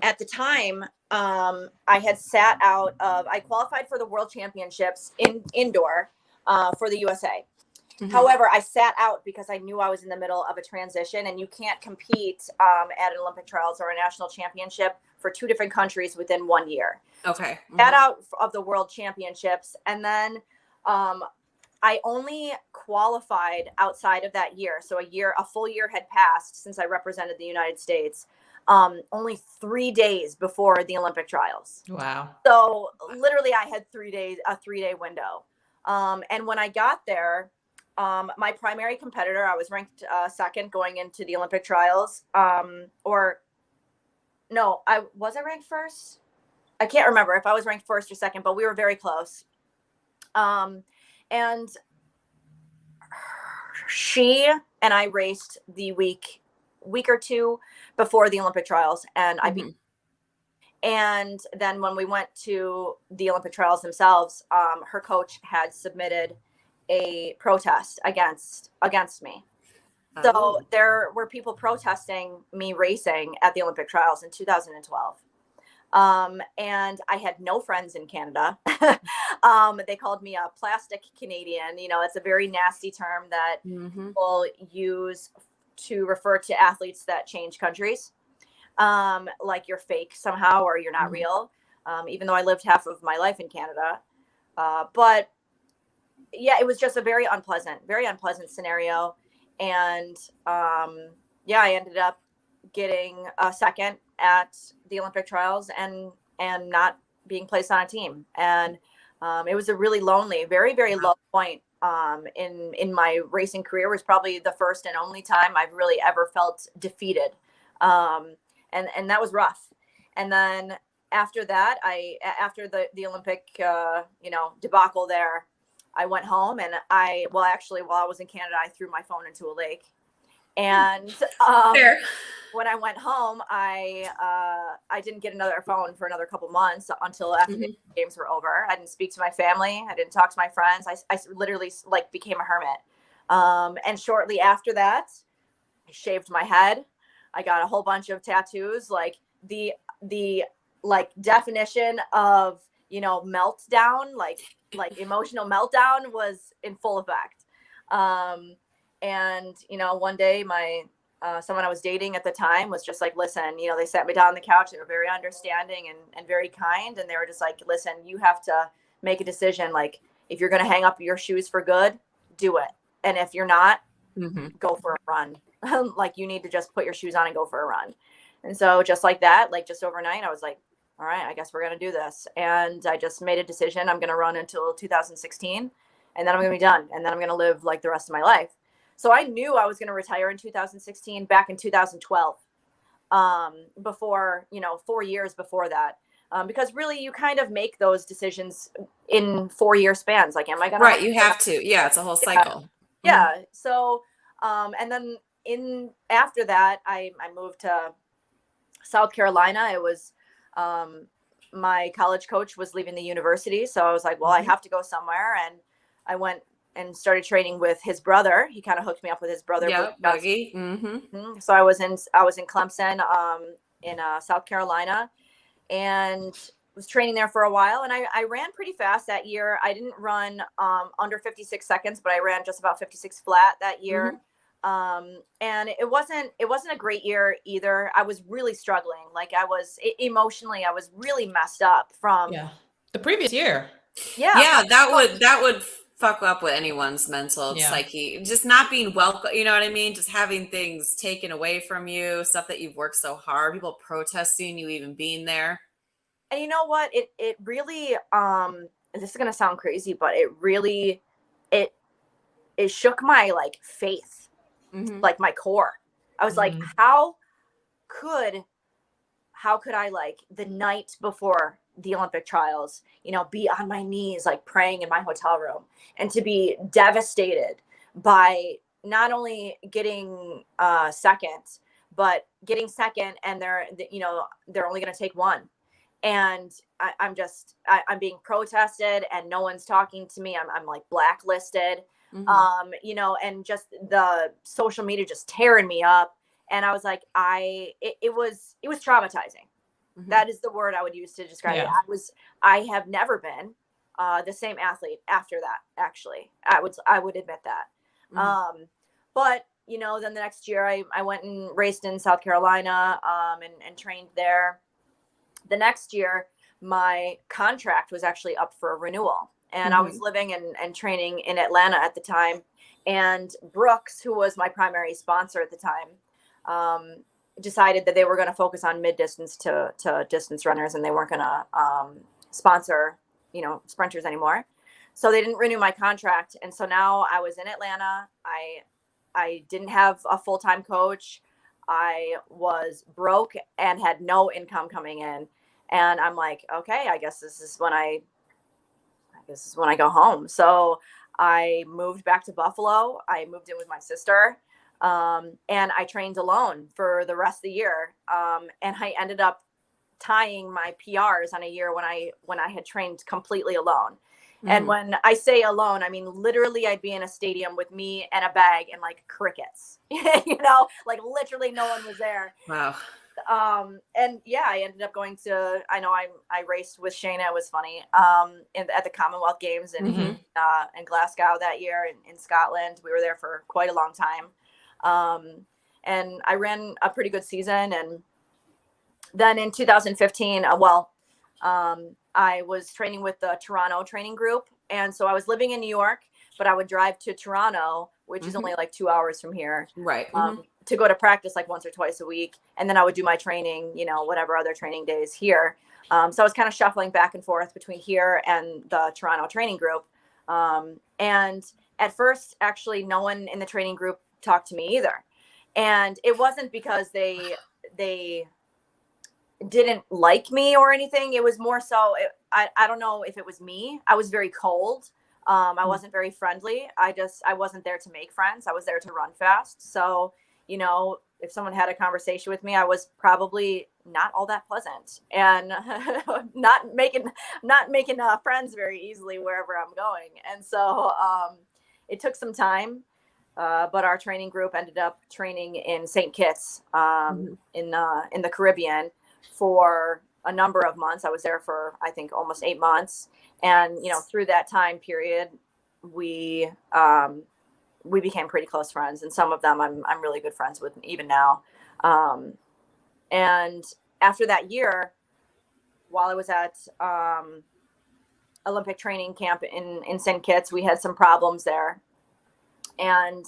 at the time, I had I qualified for the World Championships indoor for the USA. However, I sat out because I knew I was in the middle of a transition, and you can't compete at an Olympic trials or a national championship for two different countries within 1 year. Okay. Sat out of the World Championships, and then I only qualified outside of that year. So a full year had passed since I represented the United States. only 3 days before the Olympic trials. Wow. So literally I had 3 days, a 3-day window. And when I got there, my primary competitor, I was ranked second going into the Olympic trials. Or no, I ranked first? I can't remember if I was ranked first or second, but we were very close. And she and I raced the week or two before the Olympic trials, and I beat. And then when we went to the Olympic trials themselves, her coach had submitted a protest against me. So there were people protesting me racing at the Olympic trials in 2012. And I had no friends in Canada. They called me a plastic Canadian. You know, it's a very nasty term that people use to refer to athletes that change countries. Like you're fake somehow, or you're not real. Even though I lived half of my life in Canada. But yeah, it was just a very unpleasant scenario. And, yeah, I ended up getting a second at the Olympic trials and not being placed on a team. And it was a really lonely, very, very low point in my racing career. It was probably the first and only time I've really ever felt defeated. And that was rough. And then after that, after the Olympic, debacle there, I went home and actually, while I was in Canada, I threw my phone into a lake. And when I went home, I didn't get another phone for another couple months until after the games were over. I didn't speak to my family. I didn't talk to my friends. I literally became a hermit. And shortly after that, I shaved my head. I got a whole bunch of tattoos. Like the definition of, meltdown, like emotional meltdown was in full effect. And, one day someone I was dating at the time was just like, listen, they sat me down on the couch. They were very understanding and very kind. And they were just like, listen, you have to make a decision. Like, if you're going to hang up your shoes for good, do it. And if you're not, go for a run. Like, you need to just put your shoes on and go for a run. And so just like that, just overnight, I was like, all right, I guess we're going to do this. And I just made a decision. I'm going to run until 2016, and then I'm going to be done. And then I'm going to live like the rest of my life. So I knew I was going to retire in 2016, back in 2012, before, 4 years before that. Because really you kind of make those decisions in 4-year spans. Like, am I going to? Right. You have to. Yeah. It's a whole cycle. Yeah. So, and then after that, I moved to South Carolina. It was, my college coach was leaving the university. So I was like, well, I have to go somewhere. And I went and started training with his brother. He kind of hooked me up with his brother. Yeah, Buggy. So I was in Clemson, in South Carolina, and was training there for a while. And I ran pretty fast that year. I didn't run under 56 seconds, but I ran just about 56 flat that year. And it wasn't a great year either. I was really struggling. Like, I was emotionally, I was really messed up from the previous year. Yeah. That would fuck up with anyone's mental psyche. Just not being welcome. You know what I mean? Just having things taken away from you, stuff that you've worked so hard, people protesting you even being there. And you know what? It really, this is going to sound crazy, but it really, it shook my faith, my core. I was like, how could I, the night before the Olympic trials, be on my knees, praying in my hotel room, and to be devastated by not only getting second, but getting second, and they're only going to take one. And I'm being protested and no one's talking to me. I'm blacklisted, and just the social media just tearing me up. And I was like, it was traumatizing. That is the word I would use to describe it. I have never been the same athlete after that. Actually, I would admit that. But then the next year I went and raced in South Carolina, and trained there. The next year, my contract was actually up for a renewal, and I was living and training in Atlanta at the time. And Brooks, who was my primary sponsor at the time, decided that they were going to focus on mid-distance to distance runners, and they weren't going to sponsor, sprinters anymore. So they didn't renew my contract. And so now I was in Atlanta. I didn't have a full-time coach. I was broke and had no income coming in. And I'm like, okay, I guess this is when I go home. So I moved back to Buffalo. I moved in with my sister. And I trained alone for the rest of the year. And I ended up tying my PRs on a year when I had trained completely alone. And when I say alone, I mean, literally I'd be in a stadium with me and a bag and like crickets, like literally no one was there. Wow. And yeah, I ended up going to, I raced with Shayna. It was funny. At the Commonwealth Games in Glasgow that year in Scotland. We were there for quite a long time. And I ran a pretty good season. And then in 2015, I was training with the Toronto training group. And so I was living in New York, but I would drive to Toronto, which is only like 2 hours from here. Right. To go to practice like once or twice a week. And then I would do my training, whatever other training days here. So I was kind of shuffling back and forth between here and the Toronto training group. And at first, actually, no one in the training group talked to me either. And it wasn't because they didn't like me or anything. It was more so, I don't know if it was me. I was very cold. I wasn't very friendly. I wasn't there to make friends. I was there to run fast. So, if someone had a conversation with me, I was probably not all that pleasant and not making friends very easily wherever I'm going. And so it took some time, but our training group ended up training in St. Kitts in the Caribbean for a number of months. I was there for, I think, almost 8 months. And, through that time period, we became pretty close friends, and some of them I'm really good friends with even now. And after that year, while I was at Olympic training camp in St. Kitts, we had some problems there. And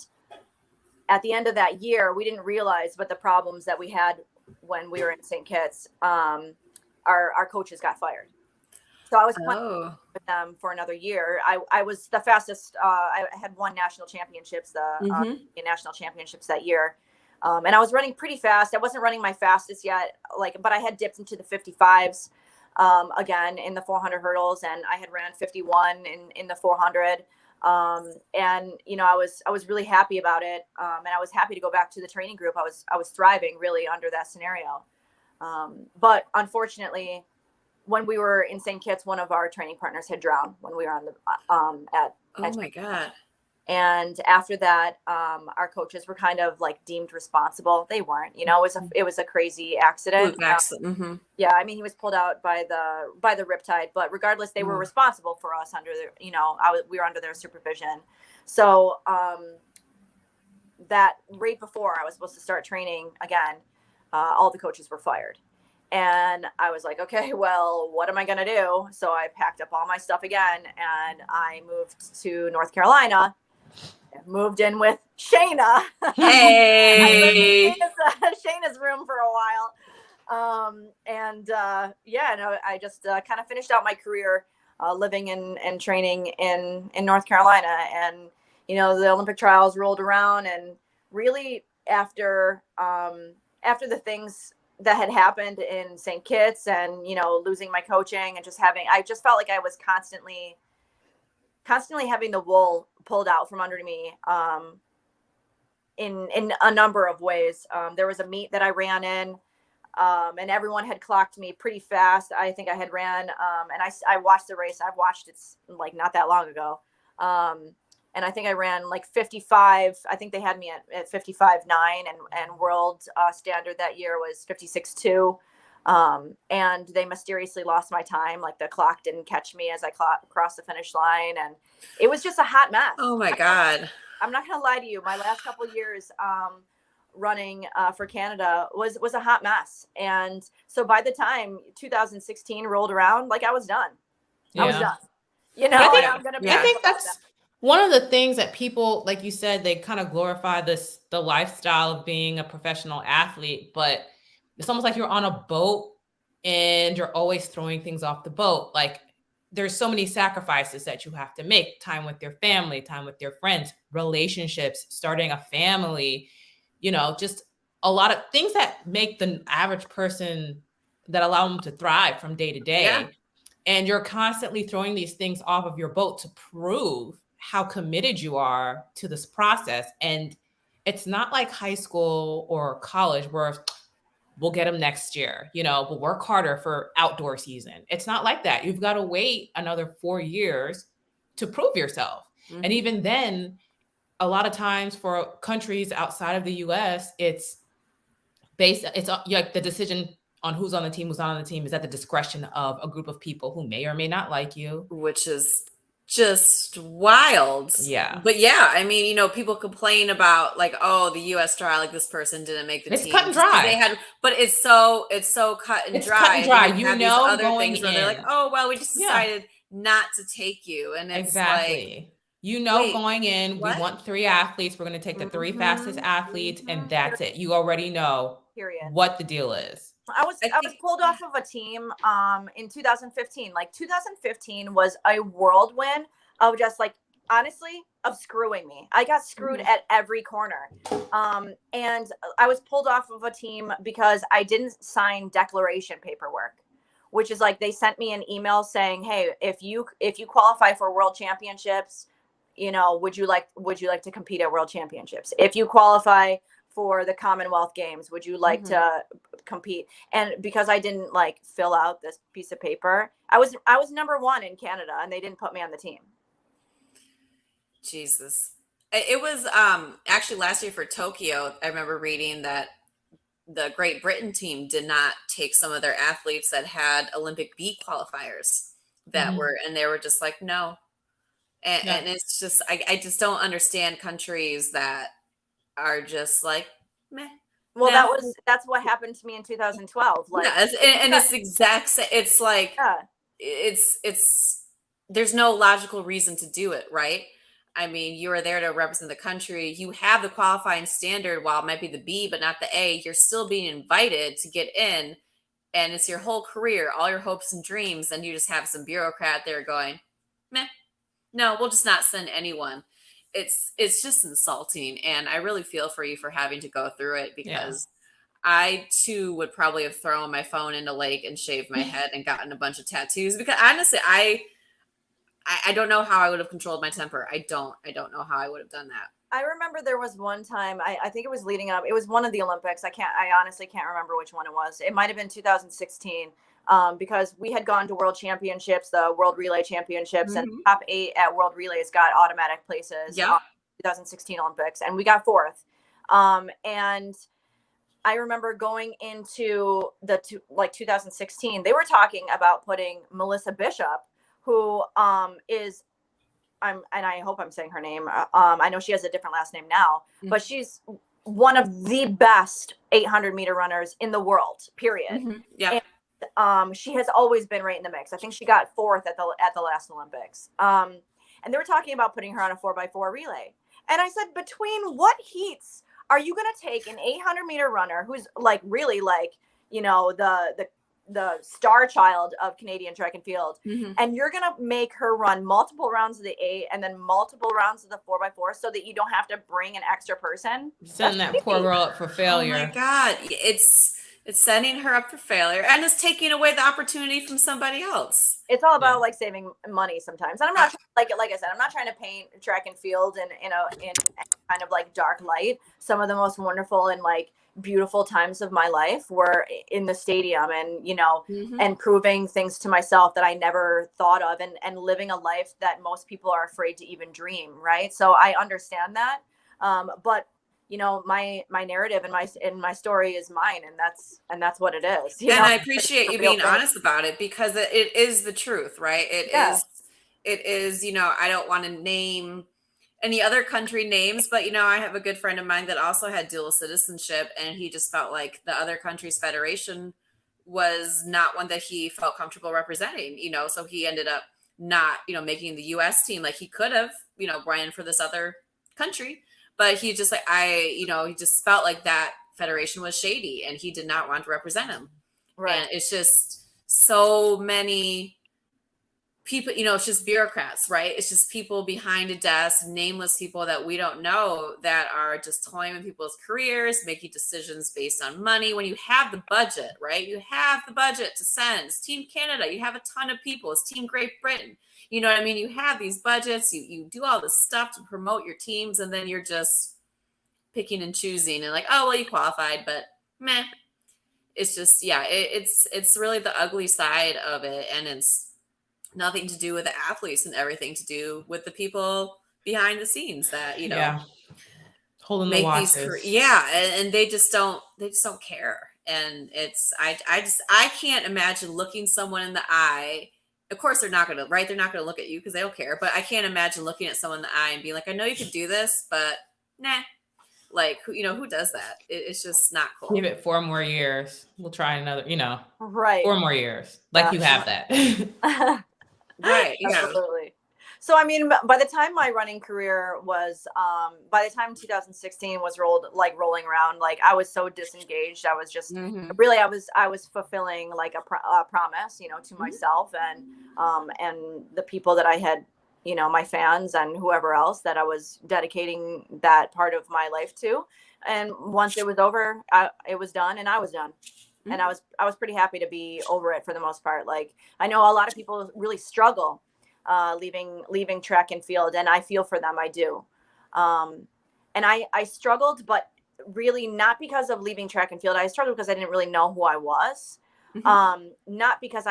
at the end of that year, we didn't realize, but the problems that we had when we were in St. Kitts, our coaches got fired. So I was with them for another year. I was the fastest. I had won national championships, national championships that year. And I was running pretty fast. I wasn't running my fastest yet, but I had dipped into the 55s again in the 400 hurdles, and I had ran 51 in the 400. And I was really happy about it. And I was happy to go back to the training group. I was thriving really under that scenario. But unfortunately, when we were in St. Kitts, one of our training partners had drowned when we were on the Oh my God. And after that, our coaches were kind of like deemed responsible. They weren't, it was a crazy accident. Yeah. I mean, he was pulled out by the riptide, but regardless, they were responsible for us under we were under their supervision. So, that right before I was supposed to start training again, all the coaches were fired. And I was like, okay, well, what am I going to do? So I packed up all my stuff again, and I moved to North Carolina, moved in with Shayna. Hey. I lived in Shayna's room for a while. I just kind of finished out my career living and training in North Carolina. And, the Olympic trials rolled around, and really after the things that had happened in St. Kitts and, losing my coaching and I just felt like I was constantly having the wool pulled out from under me, in a number of ways. There was a meet that I ran in, and everyone had clocked me pretty fast. I think I had ran, and I watched the race. I've watched it like not that long ago. And I think I ran like 55. I think they had me at 55.9, and world standard that year was 56.2. And they mysteriously lost my time. Like the clock didn't catch me as I crossed the finish line. And it was just a hot mess. Oh my God. I'm not going to lie to you. My last couple of years running for Canada was a hot mess. And so by the time 2016 rolled around, like I was done. Yeah. I was done. I think that's One of the things that people, like you said, they kind of glorify the lifestyle of being a professional athlete, but it's almost like you're on a boat and you're always throwing things off the boat. Like there's so many sacrifices that you have to make: time with your family, time with your friends, relationships, starting a family, just a lot of things that make the average person, that allow them to thrive from day to day. Yeah. And you're constantly throwing these things off of your boat to prove how committed you are to this process. And it's not like high school or college where we'll get them next year, we'll work harder for outdoor season. It's not like that. You've got to wait another 4 years to prove yourself. Mhm. And even then, a lot of times for countries outside of the US, it's like the decision on who's on the team, who's not on the team is at the discretion of a group of people who may or may not like you. Which is just wild. Yeah. But yeah, I mean, people complain about like, oh, the US trial, like this person didn't make the It's team. cut and dry. But it's so cut and It's dry. cut and dry. And You have know, these other going things where they're like, in. oh, well, we just Yeah. decided not to take you. And it's Exactly. like, wait, going in, what? we want 3 athletes. We're going to take the 3 fastest athletes, and that's it. You already know what the deal is. I was pulled off of a team in 2015. Like 2015 was a whirlwind of just like, honestly, of screwing me. I got screwed at every corner. And I was pulled off of a team because I didn't sign declaration paperwork, which is like, they sent me an email saying, hey, if you qualify for world championships, would you like to compete at world championships? If you qualify for the Commonwealth Games, would you like to compete? And because I didn't like fill out this piece of paper, I was number 1 in Canada, and they didn't put me on the team. Jesus. It was actually last year for Tokyo, I remember reading that the Great Britain team did not take some of their athletes that had Olympic B qualifiers that were, and they were just like, no. And it's just, I just don't understand countries that are just like, meh. Well, that's what happened to me in 2012. Like, and it's exact same. It's like, it's there's no logical reason to do it, right? I mean, you are there to represent the country. You have the qualifying standard, while it might be the B, but not the A. You're still being invited to get in, and it's your whole career, all your hopes and dreams, and you just have some bureaucrat there going, meh, no, we'll just not send anyone. It's just insulting, and I really feel for you for having to go through it, because I too would probably have thrown my phone in a lake and shaved my head and gotten a bunch of tattoos, because honestly, I don't know how I would have controlled my temper. I don't know how I would have done that. I remember there was one time, I think it was leading up. It was one of the Olympics. I honestly can't remember which one it was. It might've been 2016. Because we had gone to world championships, the world relay championships, and the top 8 at world relays got automatic places. 2016 Olympics, and we got 4th. And I remember going into the 2016, they were talking about putting Melissa Bishop, who is, and I hope I'm saying her name. I know she has a different last name now, but she's one of the best 800-meter runners in the world, period. Yeah. And, she has always been right in the mix. I think she got 4th at the last Olympics. And they were talking about putting her on a 4x4 relay. And I said, between what heats are you going to take an 800-meter runner who's like really like, the star child of Canadian track and field, and you're going to make her run multiple rounds of the 8 and then multiple rounds of the 4x4 so that you don't have to bring an extra person? Send that poor girl up for failure. Oh my God. It's setting her up for failure, and it's taking away the opportunity from somebody else. It's all about like saving money sometimes. And I'm not like I said, I'm not trying to paint track and field in kind of like dark light. Some of the most wonderful and like beautiful times of my life were in the stadium, and and proving things to myself that I never thought of, and living a life that most people are afraid to even dream, right? So I understand that, but my narrative and my story is mine, and that's what it is. I appreciate you being honest about it, because it is the truth, right? It is, I don't want to name any other country names, but I have a good friend of mine that also had dual citizenship, and he just felt like the other country's federation was not one that he felt comfortable representing, so he ended up not, making the US team. Like he could have, ran for this other country, but he just like, he just felt like that federation was shady and he did not want to represent him. Right. And it's just so many people, it's just bureaucrats, right? It's just people behind a desk, nameless people that we don't know that are just toying with people's careers, making decisions based on money. When you have the budget, right? You have the budget to send. It's Team Canada. You have a ton of people. It's Team Great Britain. You know what I mean? You have these budgets. You do all this stuff to promote your teams, and then you're just picking and choosing and like, oh, well, you qualified, but meh. It's just, yeah, it's really the ugly side of it. And it's nothing to do with the athletes and everything to do with the people behind the scenes that, holding make the watches. And they just don't care. And it's, I can't imagine looking someone in the eye. Of course they're not going to, right? They're not going to look at you because they don't care. But I can't imagine looking at someone in the eye and being like, I know you could do this, but nah. Like, who does that? It's just not cool. Give it 4 more years. We'll try another, right. 4 more years. Like you have that. Right. Yeah. Absolutely. So, I mean, by the time my running career was, by the time 2016 was rolling around, like I was so disengaged. I was just really, I was fulfilling like a promise, to myself and the people that I had, my fans and whoever else that I was dedicating that part of my life to. And once it was over, it was done and I was done. And I was pretty happy to be over it for the most part. Like I know a lot of people really struggle leaving track and field, and I feel for them. I do. And I struggled, but really not because of leaving track and field. I struggled because I didn't really know who I was. Not because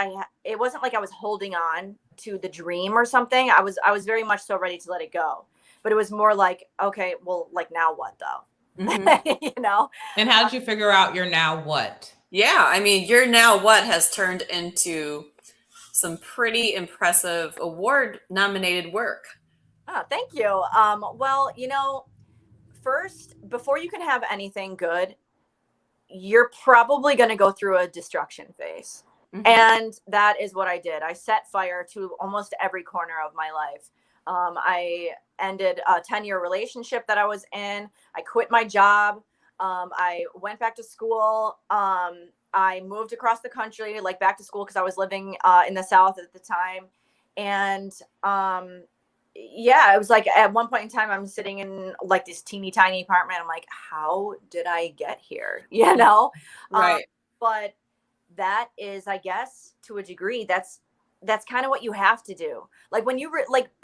it wasn't like I was holding on to the dream or something. I was very much so ready to let it go, but it was more like, okay, well, like now what though? And how did you figure out your now what? Yeah. I mean, your now what has turned into some pretty impressive award nominated work. Oh, thank you. Well, first, before you can have anything good, you're probably going to go through a destruction phase. And that is what I did. I set fire to almost every corner of my life. I ended a 10-year relationship that I was in. I quit my job. I went back to school. I moved across the country, like back to school, because I was living in the South at the time. And it was like at one point in time, I'm sitting in like this teeny tiny apartment. I'm like, how did I get here? Right. But that is, I guess, to a degree, that's kind of what you have to do. Like when you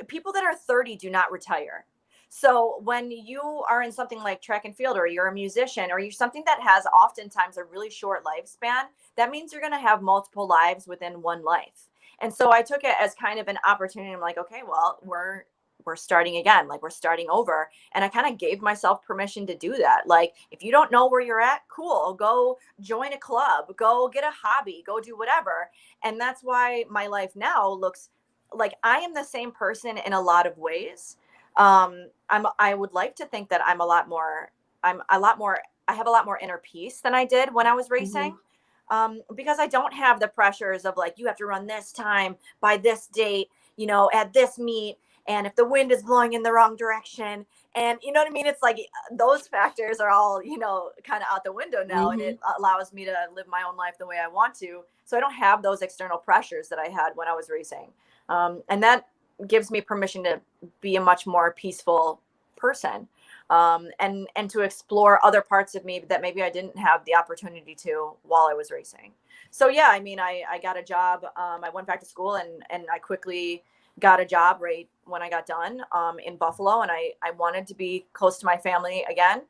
people that are 30 do not retire. So when you are in something like track and field, or you're a musician, or you're something that has oftentimes a really short lifespan, that means you're going to have multiple lives within one life. And so I took it as kind of an opportunity. I'm like, okay, well, we're starting again, like we're starting over. And I kind of gave myself permission to do that. Like, if you don't know where you're at, cool, go join a club, go get a hobby, go do whatever. And that's why my life now looks like I am the same person in a lot of ways. I would like to think that I have a lot more inner peace than I did when I was racing. Because I don't have the pressures of like, you have to run this time by this date, at this meet. And if the wind is blowing in the wrong direction, and you know what I mean? It's like those factors are all, kind of out the window now. And it allows me to live my own life the way I want to. So I don't have those external pressures that I had when I was racing. And that gives me permission to be a much more peaceful person. And to explore other parts of me that maybe I didn't have the opportunity to while I was racing. So yeah, I mean, I got a job. I went back to school and I quickly got a job right when I got done in Buffalo, and I wanted to be close to my family again.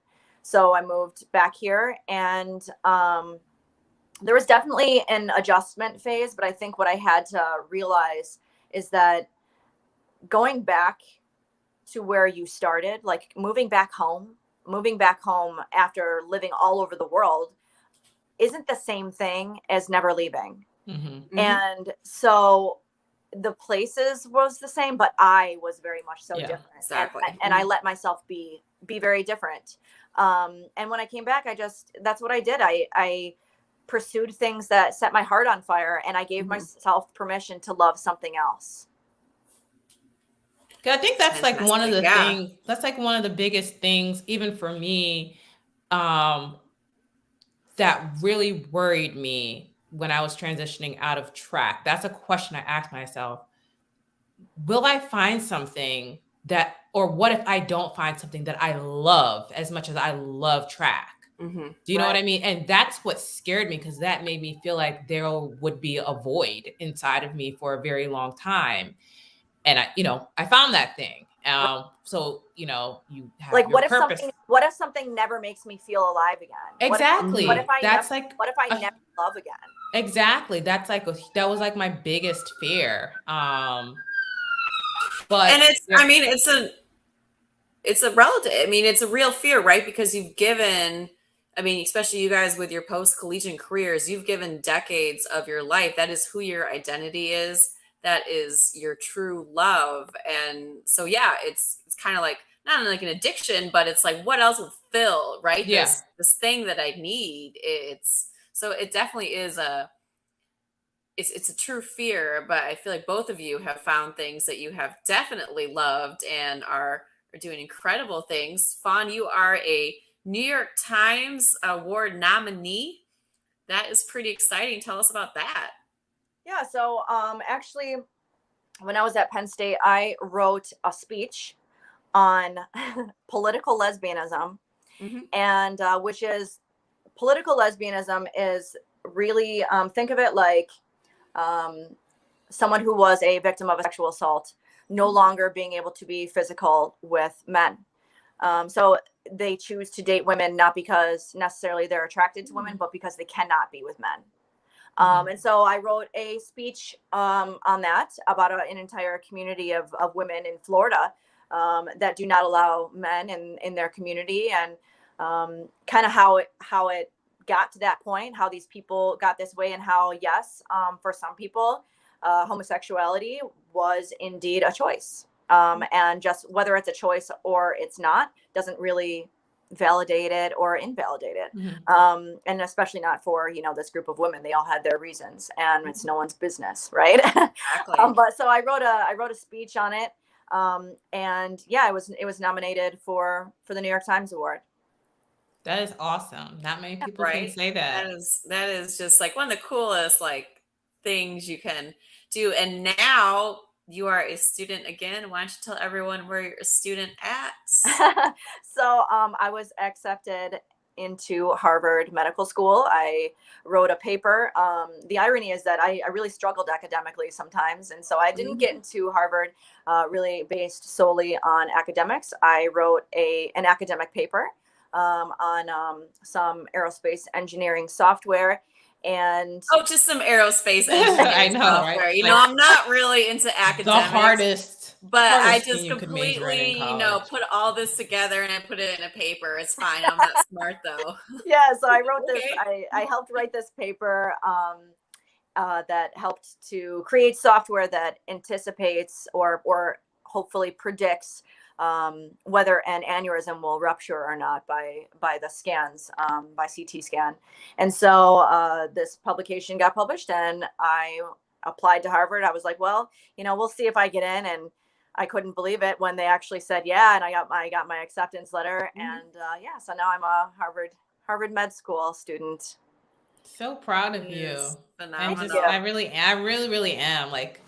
So I moved back here, and there was definitely an adjustment phase, but I think what I had to realize is that going back to where you started, like moving back home after living all over the world isn't the same thing as never leaving. And so the places was the same, but I was very much so different. Exactly. And I let myself be very different. And when I came back, that's what I did. I pursued things that set my heart on fire, and I gave myself permission to love something else. I think that's like one of the Fantastic, things, that's like one of the biggest things, even for me, that really worried me when I was transitioning out of track. That's a question I asked myself. Will I find something that, or what if I don't find something that I love as much as I love track? Mm-hmm. Do you know what I mean? And that's what scared me, because that made me feel like there would be a void inside of me for a very long time. And I found that thing. So, you have like, your purpose. What if something never makes me feel alive again? Exactly. What if I that's never, like, what if I never love again? Exactly. That's like, that was like my biggest fear. But and it's a relative. I mean, it's a real fear, right? Because you've given, I mean, especially you guys with your post-collegiate careers, you've given decades of your life. That is who your identity is. That is your true love. And so, yeah, it's kind of like, not like an addiction, but it's like, what else will fill, right? Yeah. This thing that I need. So it definitely is it's a true fear, but I feel like both of you have found things that you have definitely loved and are doing incredible things. Fawn, you are a New York Times Award nominee. That is pretty exciting. Tell us about that. Yeah. So actually, when I was at Penn State, I wrote a speech on political lesbianism, and which is, political lesbianism is really, think of it like someone who was a victim of a sexual assault no longer being able to be physical with men. So they choose to date women not because necessarily they're attracted to women, but because they cannot be with men. And so I wrote a speech on that, about an entire community of women in Florida that do not allow men in their community, and kind of how it got to that point, how these people got this way, and how, yes, for some people, homosexuality was indeed a choice. And just whether it's a choice or it's not doesn't really validate it or invalidate it. And especially not for, this group of women. They all had their reasons, and it's no one's business, right? Exactly. But so I wrote a speech on it. And yeah, it was nominated for the New York Times Award. That is awesome. Not many people can say that. That is just like one of the coolest things you can do. And now you are a student again. Why don't you tell everyone where you're a student at? So I was accepted into Harvard Medical School. I wrote a paper. The irony is that I really struggled academically sometimes. And so I didn't get into Harvard really based solely on academics. I wrote an academic paper on some aerospace engineering software. And just some aerospace engineering I know, software. right? I'm not really into academics. The hardest. But I just completely, put all this together and I put it in a paper. It's fine. I'm not smart though. Yeah. So I wrote this. I helped write this paper that helped to create software that anticipates or hopefully predicts whether an aneurysm will rupture or not by the scans, by CT scan. And so this publication got published, and I applied to Harvard. I was like, well, we'll see if I get in. And I couldn't believe it when they actually said yeah, and I got my acceptance letter, and so now I'm a Harvard Med School student. So proud of you. Phenomenal. I really am. Like,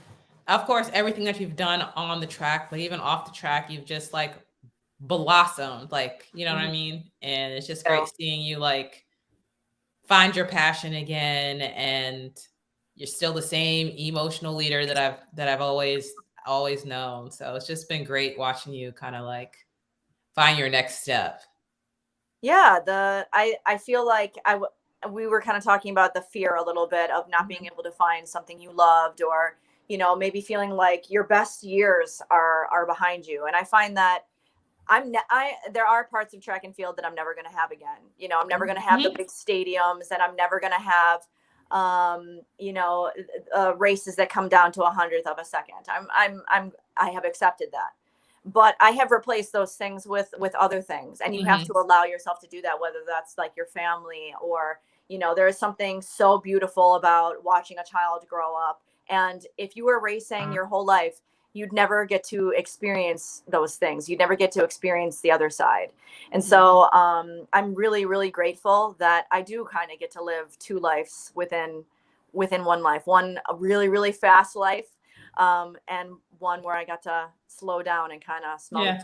of course, everything that you've done on the track, but even off the track, you've just blossomed. You know what I mean? And it's just great seeing you find your passion again, and you're still the same emotional leader that I've always known. So it's just been great watching you kind of find your next step. Yeah, I feel like we were kind of talking about the fear a little bit of not being able to find something you loved, or maybe feeling like your best years are behind you. And I find that there are parts of track and field that I'm never going to have again. I'm never going to have the big stadiums, and I'm never going to have races that come down to 100th of a second. I have accepted that, but I have replaced those things with other things. And you have to allow yourself to do that, whether that's your family, or, there is something so beautiful about watching a child grow up. And if you were racing your whole life, you'd never get to experience those things. You'd never get to experience the other side. And so I'm really, really grateful that I do kind of get to live two lives within one life, one a really, really fast life, and one where I got to slow down and kind of smell. Yeah.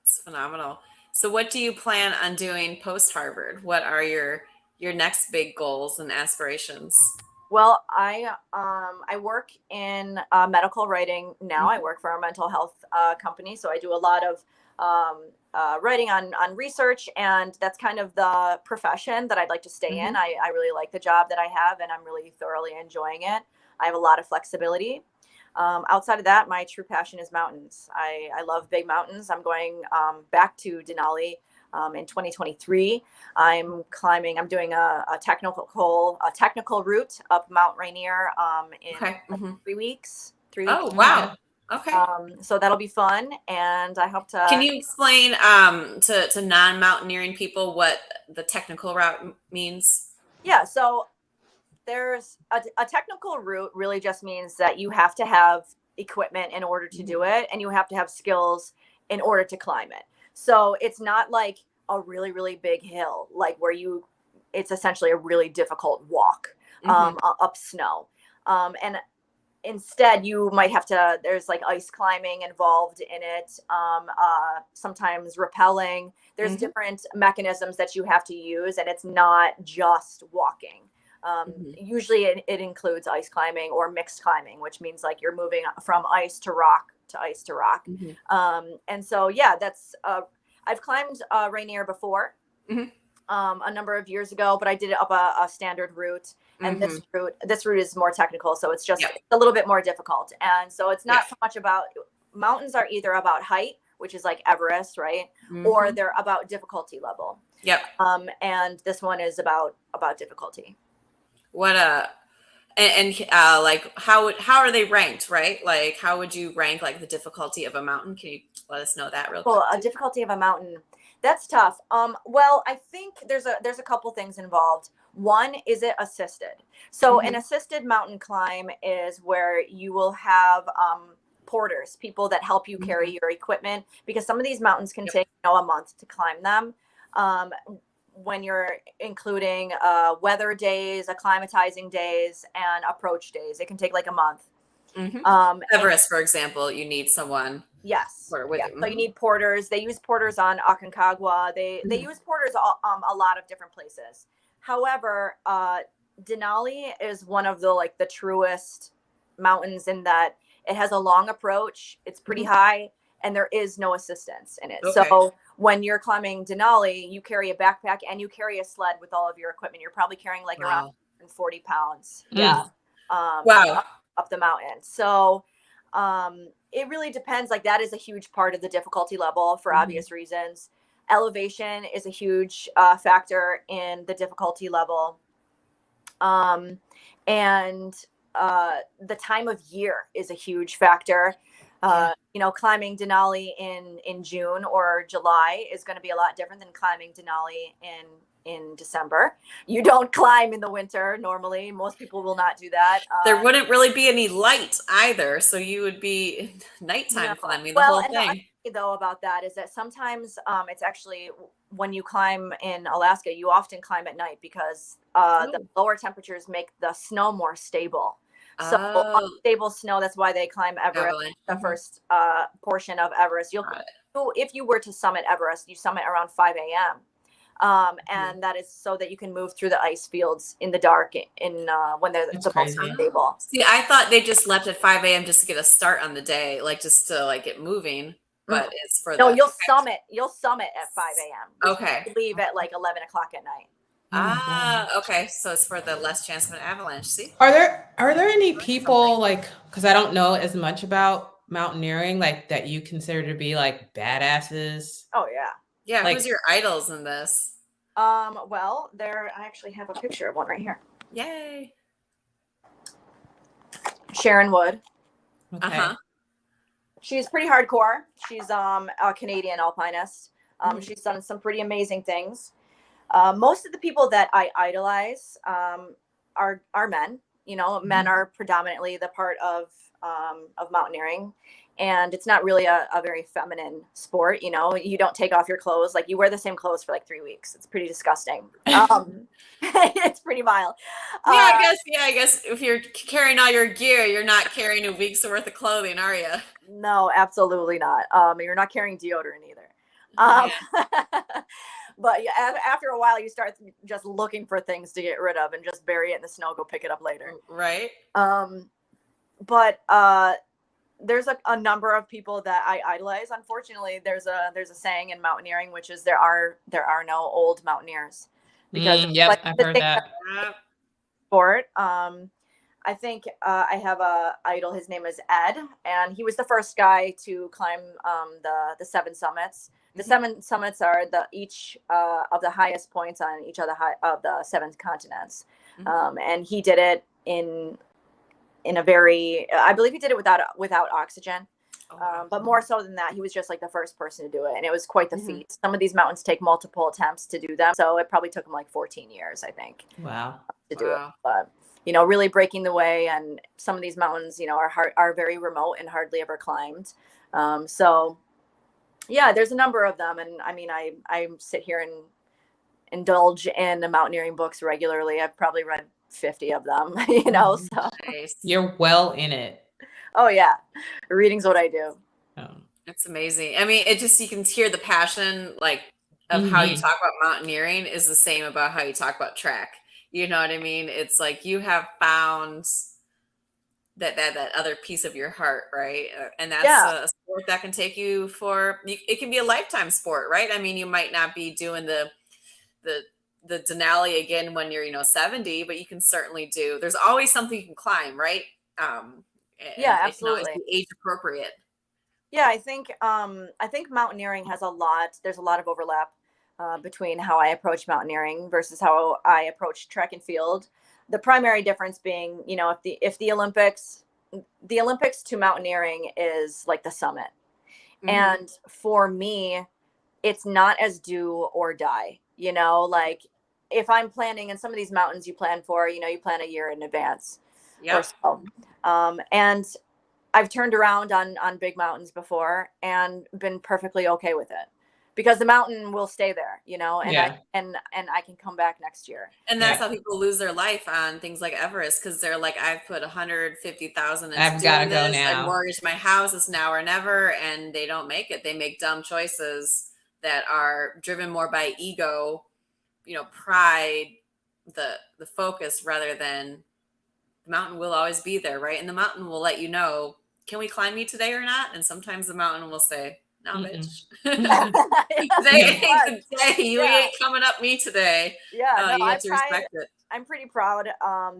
It's phenomenal. So what do you plan on doing post Harvard? What are your next big goals and aspirations? Well, I work in medical writing now. I work for a mental health company, so I do a lot of writing on research, and that's kind of the profession that I'd like to stay in. I really like the job that I have, and I'm really thoroughly enjoying it. I have a lot of flexibility. Outside of that, my true passion is mountains. I love big mountains. I'm going back to Denali in 2023. I'm doing a technical route up Mount Rainier in 3 weeks. 3 weeks. Oh, wow. Okay. So that'll be fun, and I hope to. Can you explain to non-mountaineering people what the technical route means? Yeah, so there's a technical route really just means that you have to have equipment in order to do it, and you have to have skills in order to climb it. So it's not like a really, really big hill, like where it's essentially a really difficult walk up snow. And instead you might have to, there's like ice climbing involved in it, sometimes rappelling. There's different mechanisms that you have to use, and it's not just walking. Usually it includes ice climbing or mixed climbing, which means like you're moving from ice to rock to ice to rock. And so, yeah, that's, I've climbed Rainier before a number of years ago, but I did it up a standard route. And this route is more technical. So it's just a little bit more difficult. And so it's not so much about, mountains are either about height, which is like Everest, right? Or they're about difficulty level. And this one is about difficulty. What like how are they ranked, right? Like how would you rank like the difficulty of a mountain? Can you let us know that real quick? Well, a difficulty of a mountain, that's tough. Well, I think there's a couple things involved. One, is it assisted? So an assisted mountain climb is where you will have porters, people that help you carry your equipment, because some of these mountains can take a month to climb them. When you're including weather days, acclimatizing days, and approach days, it can take like a month. Everest, for example, you need someone. Yes. So you need porters. They use porters on Aconcagua. They use porters a lot of different places. However, Denali is one of the truest mountains in that it has a long approach. It's pretty high, and there is no assistance in it. Okay. So when you're climbing Denali, you carry a backpack and you carry a sled with all of your equipment. You're probably carrying like around 40 pounds. Up the mountain. So it really depends. Like that is a huge part of the difficulty level for obvious reasons. Elevation is a huge factor in the difficulty level. And the time of year is a huge factor. Climbing Denali in June or July is going to be a lot different than climbing Denali in December. You don't climb in the winter normally. Most people will not do that. There wouldn't really be any light either, so you would be nighttime climbing the whole thing. Though about that is that sometimes it's actually, when you climb in Alaska, you often climb at night because the lower temperatures make the snow more stable. So unstable snow, that's why they climb Everest, the first portion of Everest. If you were to summit Everest, you summit around 5 a.m. And that is so that you can move through the ice fields in the dark when they're the most unstable. See, I thought they just left at 5 a.m. just to get a start on the day, like just to like get moving. But it's for you'll summit at 5 a.m. Okay. You leave at like 11 o'clock at night. Okay. So it's for the less chance of an avalanche. See, are there any people like, because I don't know as much about mountaineering, like that you consider to be like badasses? Oh yeah. Like, who's your idols in this? Well, I actually have a picture of one right here. Yay. Sharon Wood. Okay. She's pretty hardcore. She's a Canadian alpinist. She's done some pretty amazing things. Most of the people that I idolize are men. You know, men are predominantly the part of mountaineering, and it's not really a very feminine sport. You know, you don't take off your clothes. Like, you wear the same clothes for like 3 weeks. It's pretty disgusting. It's pretty vile. I guess if you're carrying all your gear, you're not carrying a week's worth of clothing, are you? No, absolutely not. You're not carrying deodorant either. But yeah, after a while, you start just looking for things to get rid of and just bury it in the snow, go pick it up later. Right. But there's a number of people that I idolize. Unfortunately, there's a saying in mountaineering, which is there are no old mountaineers, because I've heard that. Sport. I think I have a idol. His name is Ed, and he was the first guy to climb the 7 summits. The 7 summits are each of the highest points on each of the 7 continents, and he did it in a very, I believe he did it without oxygen. But more so than that, he was just like the first person to do it, and it was quite the feat. Some of these mountains take multiple attempts to do them, so it probably took him like 14 years, I think. Wow. To do it, but you know, really breaking the way. And some of these mountains, you know, are very remote and hardly ever climbed. So yeah, there's a number of them, and I mean, I sit here and indulge in the mountaineering books regularly. I've probably read 50 of them, you know. So Nice. You're well in it. Oh yeah, reading's what I do. It's amazing. I mean, you can hear the passion, like, of how you talk about mountaineering is the same about how you talk about track. You know what I mean? It's like you have found that other piece of your heart, right? And that's a sport that can take you it can be a lifetime sport, right? I mean, you might not be doing the Denali again when you're, 70, but you can certainly do. There's always something you can climb, right? Yeah, absolutely. Age appropriate. Yeah, I think mountaineering has there's a lot of overlap between how I approach mountaineering versus how I approach track and field. The primary difference being, if the Olympics to mountaineering is like the summit. And for me, it's not as do or die, like if I'm planning in some of these mountains you plan for, you plan a year in advance. Yep. Or so. And I've turned around on big mountains before and been perfectly okay with it, because the mountain will stay there, and I can come back next year. And that's how people lose their life on things like Everest, because they're like, I've put 150,000 into I've got to go now. I mortgaged my house. It's now or never, and they don't make it. They make dumb choices that are driven more by ego, pride, the focus, rather than the mountain will always be there, right? And the mountain will let you know, can we climb you today or not? And sometimes the mountain will say, no, bitch. Today ain't the day. You ain't coming up me today. Yeah, you have to respect it. I'm pretty proud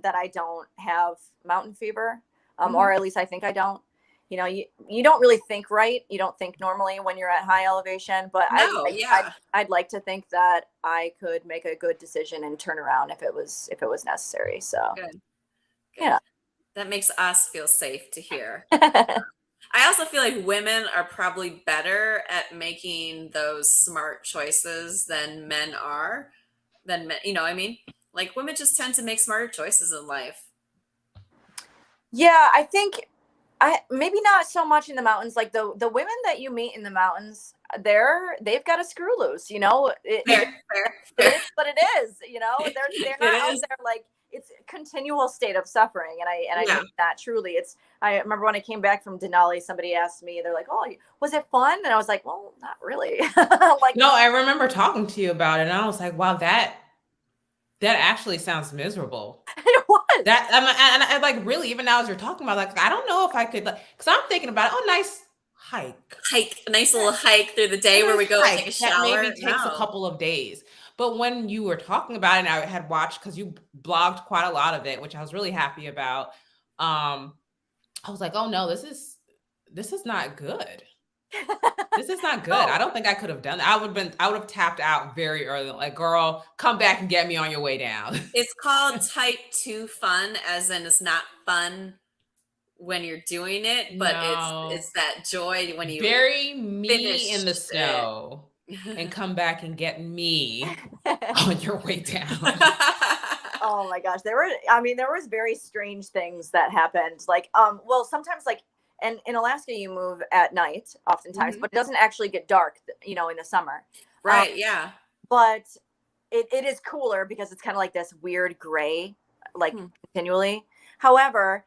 that I don't have mountain fever, or at least I think I don't. You don't really think right. You don't think normally when you're at high elevation, but I'd like to think that I could make a good decision and turn around if it was necessary. So good. Yeah, that makes us feel safe to hear. I also feel like women are probably better at making those smart choices than men are. Like women just tend to make smarter choices in life. Yeah, I think maybe not so much in the mountains. Like the women that you meet in the mountains, they've got a screw loose, Fair. It is what it is, they're not out there like, it's a continual state of suffering. And I mean that truly. I remember when I came back from Denali, somebody asked me, they're like, oh, was it fun? And I was like, well, not really. No, I remember talking to you about it, and I was like, wow, that actually sounds miserable. It was. And I like, really, even now as you're talking about, like, I don't know if I could, because I'm thinking about it. Oh, nice hike. A nice little hike through the day where we go and take a shower. That maybe takes a couple of days. But when you were talking about it, and I had watched, because you blogged quite a lot of it, which I was really happy about. I was like, oh no, this is not good. This is not good. I don't think I could have done that. I would have tapped out very early. Like, girl, come back and get me on your way down. It's called type 2 fun, as in it's not fun when you're doing it, but it's that joy when you bury me in the snow. And come back and get me on your way down. Oh my gosh. There was very strange things that happened. Like, well, sometimes like, and in Alaska, you move at night oftentimes, but it doesn't actually get dark, in the summer. Right. Yeah. But it is cooler because it's kind of like this weird gray, like continually. However,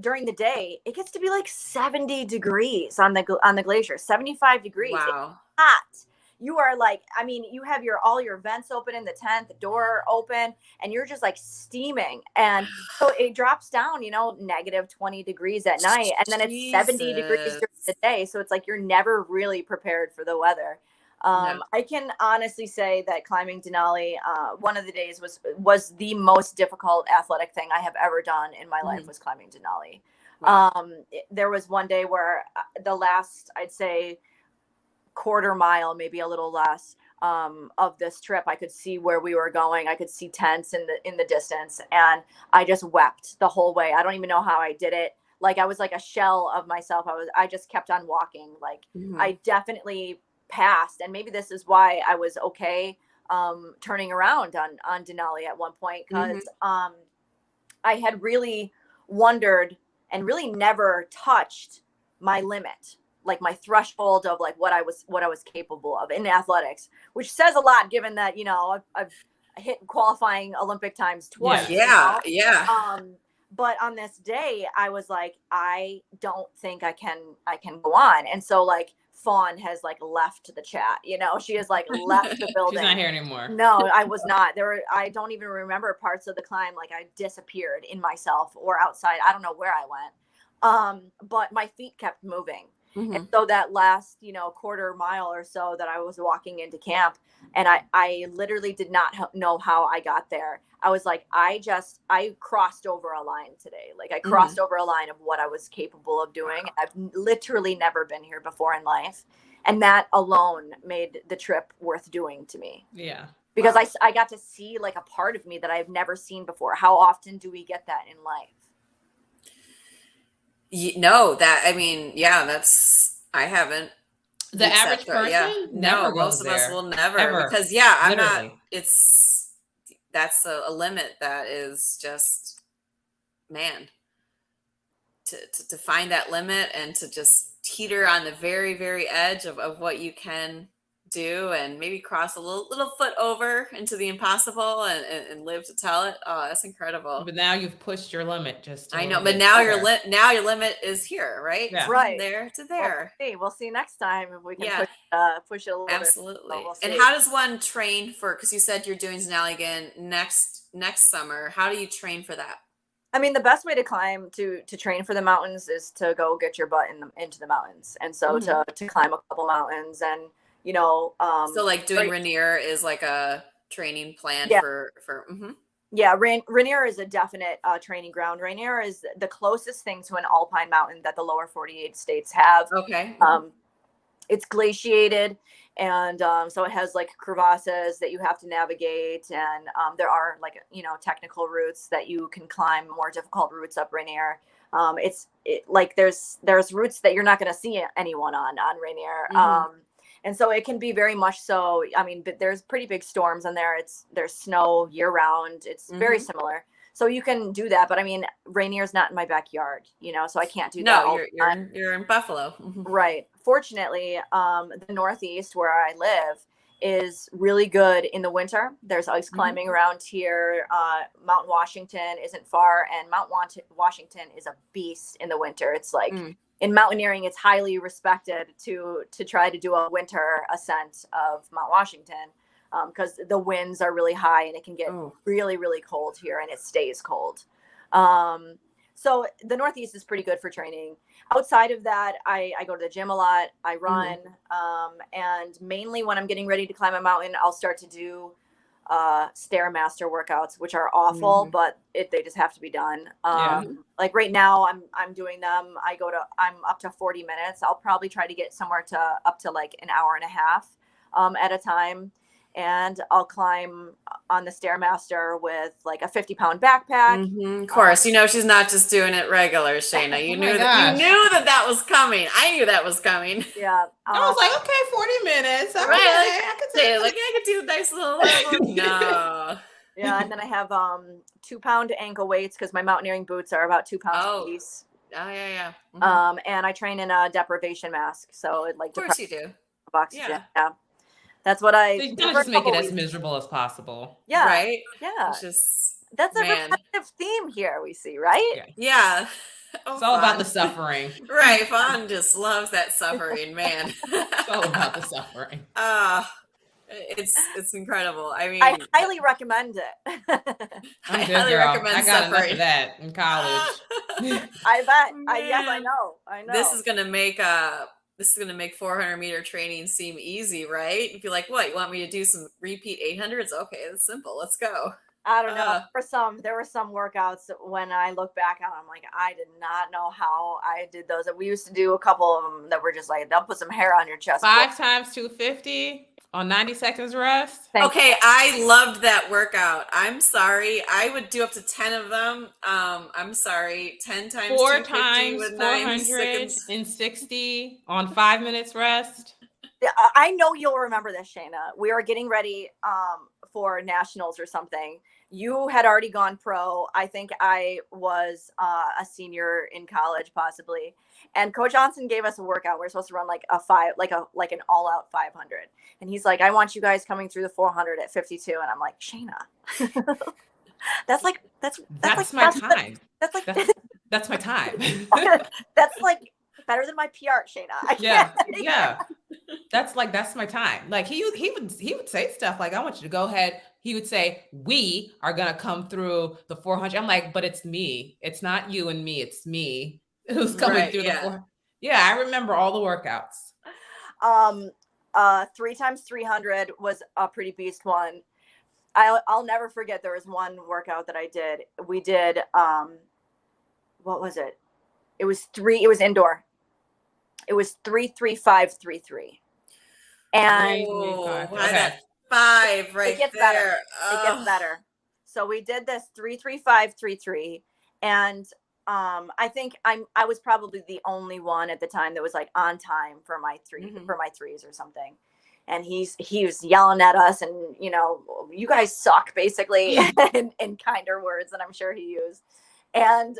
during the day, it gets to be like 70 degrees on the glacier, 75 degrees. Wow. It's hot. You are like, you have all your vents open in the tent, the door open, and you're just like steaming. And so it drops down, negative 20 degrees at night. And then it's 70 degrees during the day. So it's like, you're never really prepared for the weather. No. I can honestly say that climbing Denali, one of the days was the most difficult athletic thing I have ever done in my life was climbing Denali. Wow. There was one day where the last, I'd say, quarter mile, maybe a little less, of this trip, I could see where we were going. I could see tents in the distance, and I just wept the whole way. I don't even know how I did it. Like, I was like a shell of myself. I just kept on walking. Like, I definitely passed, and maybe this is why I was okay turning around on Denali at one point, because I had really wondered and really never touched my limit, like my threshold of like what I was capable of in athletics, which says a lot given that I've hit qualifying Olympic times twice. Yeah. But on this day, I was like, I don't think I can go on, and so like Fawn has like left the chat. She has like left the building. She's not here anymore. No, I was not there. I don't even remember parts of the climb. Like, I disappeared in myself or outside. I don't know where I went. But my feet kept moving. And so that last, quarter mile or so that I was walking into camp, and I literally did not know how I got there. I was like, I crossed over a line today. Like, I crossed over a line of what I was capable of doing. Wow. I've literally never been here before in life. And that alone made the trip worth doing to me. Yeah. Because I got to see like a part of me that I've never seen before. How often do we get that in life? I haven't. The average person never goes most of there. us will never, ever. Because I'm not. That's a limit that is just, man, to find that limit and to just teeter on the very, very edge of what you can do, and maybe cross a little foot over into the impossible and live to tell it. Oh, that's incredible. But now you've pushed your limit. I know, but now your limit is here, right? Yeah. From there to there. We'll see next time if we can push it a little Absolutely. bit. We'll and how does one train for, because you said you're doing Denali again next summer. How do you train for that? The best way to climb, to train for the mountains, is to go get your butt into the mountains. And so to climb a couple mountains, and so like doing Rainier is like a training plan for Yeah, Rainier is a definite training ground. Rainier is the closest thing to an alpine mountain that the lower 48 states have. Okay. It's glaciated, and so it has like crevasses that you have to navigate, and there are like technical routes that you can climb, more difficult routes up Rainier. Like there's routes that you're not going to see anyone on Rainier. And so it can be very much so. But there's pretty big storms on there. There's snow year round. It's very similar. So you can do that. But Rainier's not in my backyard, so I can't do that. No, you're in Buffalo. Right. Fortunately, the Northeast where I live is really good in the winter. There's ice climbing around here. Mount Washington isn't far, and Mount Washington is a beast in the winter. It's like, in mountaineering, it's highly respected to try to do a winter ascent of Mount Washington, because the winds are really high and it can get really, really cold here, and it stays cold. So the Northeast is pretty good for training. Outside of that, I go to the gym a lot. I run, and mainly when I'm getting ready to climb a mountain, I'll start to do Stairmaster workouts, which are awful, but they just have to be done. Like right now I'm doing them. I'm up to 40 minutes. I'll probably try to get somewhere up to like an hour and a half at a time. And I'll climb on the Stairmaster with like a 50-pound backpack. Of course, she's not just doing it regular, Shayna. You knew that was coming. I knew that was coming. Yeah. I was like, okay, 40 minutes. Okay, right, I could say it. Like, I could do a nice little level. No. Yeah, and then I have 2-pound ankle weights because my mountaineering boots are about 2 pounds a piece. Oh yeah. And I train in a deprivation mask, so it like of course you do. Oxygen. Yeah. That's what I. So you gotta just make it as miserable as possible. Yeah. Right. Yeah. It's just that's a repetitive theme here. We see, right? Yeah. Oh, it's all about the suffering. Right. Fawn just loves that suffering, man. It's all about the suffering. It's incredible. I mean, I highly recommend it. I highly recommend I got suffering. enough of that in college. I bet. Yes, I know. This is gonna make 400-meter training seem easy, right? If you're like, what, you want me to do some repeat 800s? Okay, that's simple. Let's go. I don't know. There were some workouts when I look back on, I'm like, I did not know how I did those. We used to do a couple of them that were just like, they'll put some hair on your chest. 5 times 250 on 90 seconds rest. Okay, I loved that workout. I'm sorry. I would do up to 10 of them. I'm sorry. 10 times 4 times 460 on 5 minutes rest. I know you'll remember this, Shayna. We were getting ready for nationals or something. You had already gone pro. I think I was a senior in college, possibly. And Coach Johnson gave us a workout. We were supposed to run like an all-out 500. And he's like, I want you guys coming through the 400 at 52. And I'm like, Shayna, that's my time. That's my time. That's like better than my PR, Shayna. Yeah. That's my time. Like he would say stuff like, I want you to go ahead. He would say, we are going to come through the 400. I'm like, but it's me. It's not you and me. It's me who's coming through the 400. Yeah. I remember all the workouts. 3 times 300 was a pretty beast one. I'll never forget. There was one workout that I did. We did, what was it? It was indoor. It was 3-3-5-3-3. And that 5 right there. Better. It gets better. So we did this 3-3-5-3-3. And I think I was probably the only one at the time that was like on time for my threes or something. And he was yelling at us and, you guys suck, basically, in kinder words than I'm sure he used. And